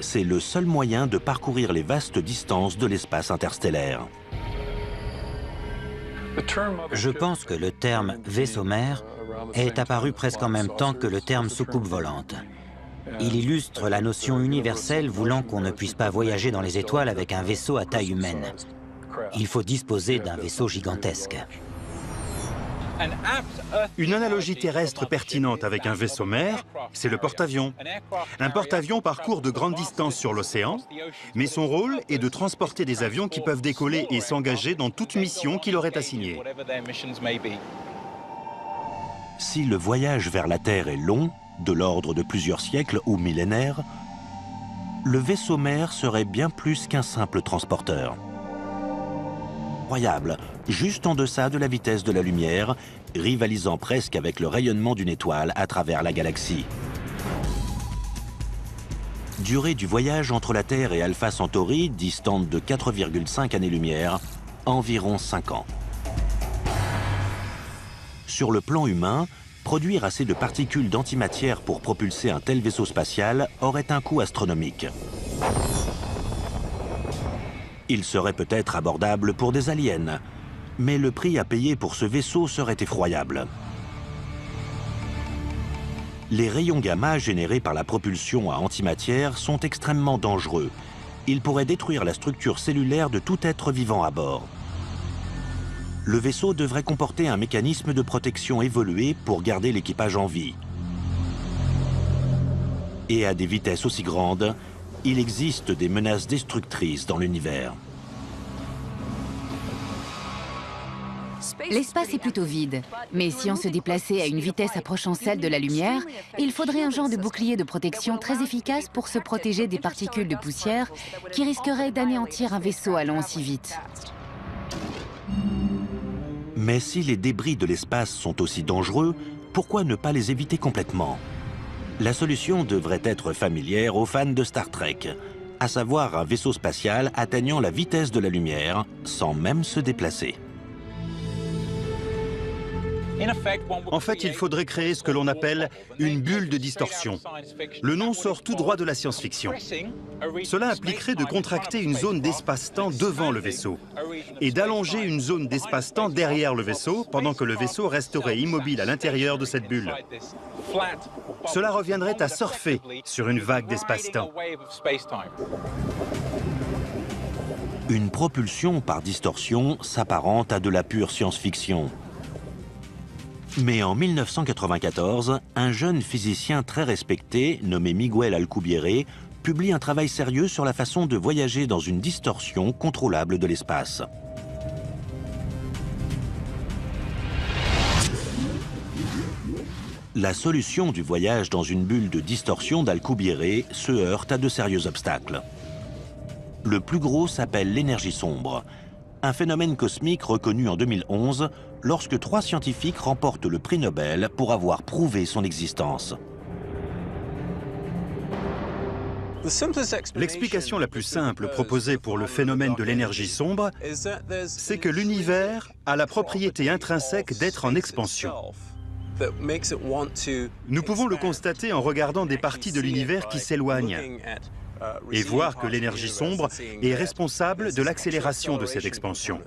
C'est le seul moyen de parcourir les vastes distances de l'espace interstellaire. Je pense que le terme vaisseau-mère est apparu presque en même temps que le terme soucoupe volante. Il illustre la notion universelle voulant qu'on ne puisse pas voyager dans les étoiles avec un vaisseau à taille humaine. Il faut disposer d'un vaisseau gigantesque. Une analogie terrestre pertinente avec un vaisseau-mère, c'est le porte-avions. Un porte-avions parcourt de grandes distances sur l'océan, mais son rôle est de transporter des avions qui peuvent décoller et s'engager dans toute mission qui leur est assignée. Si le voyage vers la Terre est long, de l'ordre de plusieurs siècles ou millénaires, le vaisseau-mère serait bien plus qu'un simple transporteur. Incroyable, juste en deçà de la vitesse de la lumière, rivalisant presque avec le rayonnement d'une étoile à travers la galaxie. Durée du voyage entre la Terre et Alpha Centauri, distante de 4,5 années-lumière, environ 5 ans. Sur le plan humain, produire assez de particules d'antimatière pour propulser un tel vaisseau spatial aurait un coût astronomique. Il serait peut-être abordable pour des aliens, mais le prix à payer pour ce vaisseau serait effroyable. Les rayons gamma générés par la propulsion à antimatière sont extrêmement dangereux. Ils pourraient détruire la structure cellulaire de tout être vivant à bord. Le vaisseau devrait comporter un mécanisme de protection évolué pour garder l'équipage en vie. Et à des vitesses aussi grandes, il existe des menaces destructrices dans l'univers. L'espace est plutôt vide, mais si on se déplaçait à une vitesse approchant celle de la lumière, il faudrait un genre de bouclier de protection très efficace pour se protéger des particules de poussière qui risqueraient d'anéantir un vaisseau allant aussi vite. Mais si les débris de l'espace sont aussi dangereux, pourquoi ne pas les éviter complètement? La solution devrait être familière aux fans de Star Trek, à savoir un vaisseau spatial atteignant la vitesse de la lumière sans même se déplacer. En fait, il faudrait créer ce que l'on appelle une bulle de distorsion. Le nom sort tout droit de la science-fiction. Cela impliquerait de contracter une zone d'espace-temps devant le vaisseau et d'allonger une zone d'espace-temps derrière le vaisseau pendant que le vaisseau resterait immobile à l'intérieur de cette bulle. Cela reviendrait à surfer sur une vague d'espace-temps. Une propulsion par distorsion s'apparente à de la pure science-fiction. Mais en 1994, un jeune physicien très respecté, nommé Miguel Alcubierre, publie un travail sérieux sur la façon de voyager dans une distorsion contrôlable de l'espace. La solution du voyage dans une bulle de distorsion d'Alcubierre se heurte à de sérieux obstacles. Le plus gros s'appelle l'énergie sombre, un phénomène cosmique reconnu en 2011 lorsque 3 scientifiques remportent le prix Nobel pour avoir prouvé son existence. L'explication la plus simple proposée pour le phénomène de l'énergie sombre, c'est que l'univers a la propriété intrinsèque d'être en expansion. Nous pouvons le constater en regardant des parties de l'univers qui s'éloignent et voir que l'énergie sombre est responsable de l'accélération de cette expansion.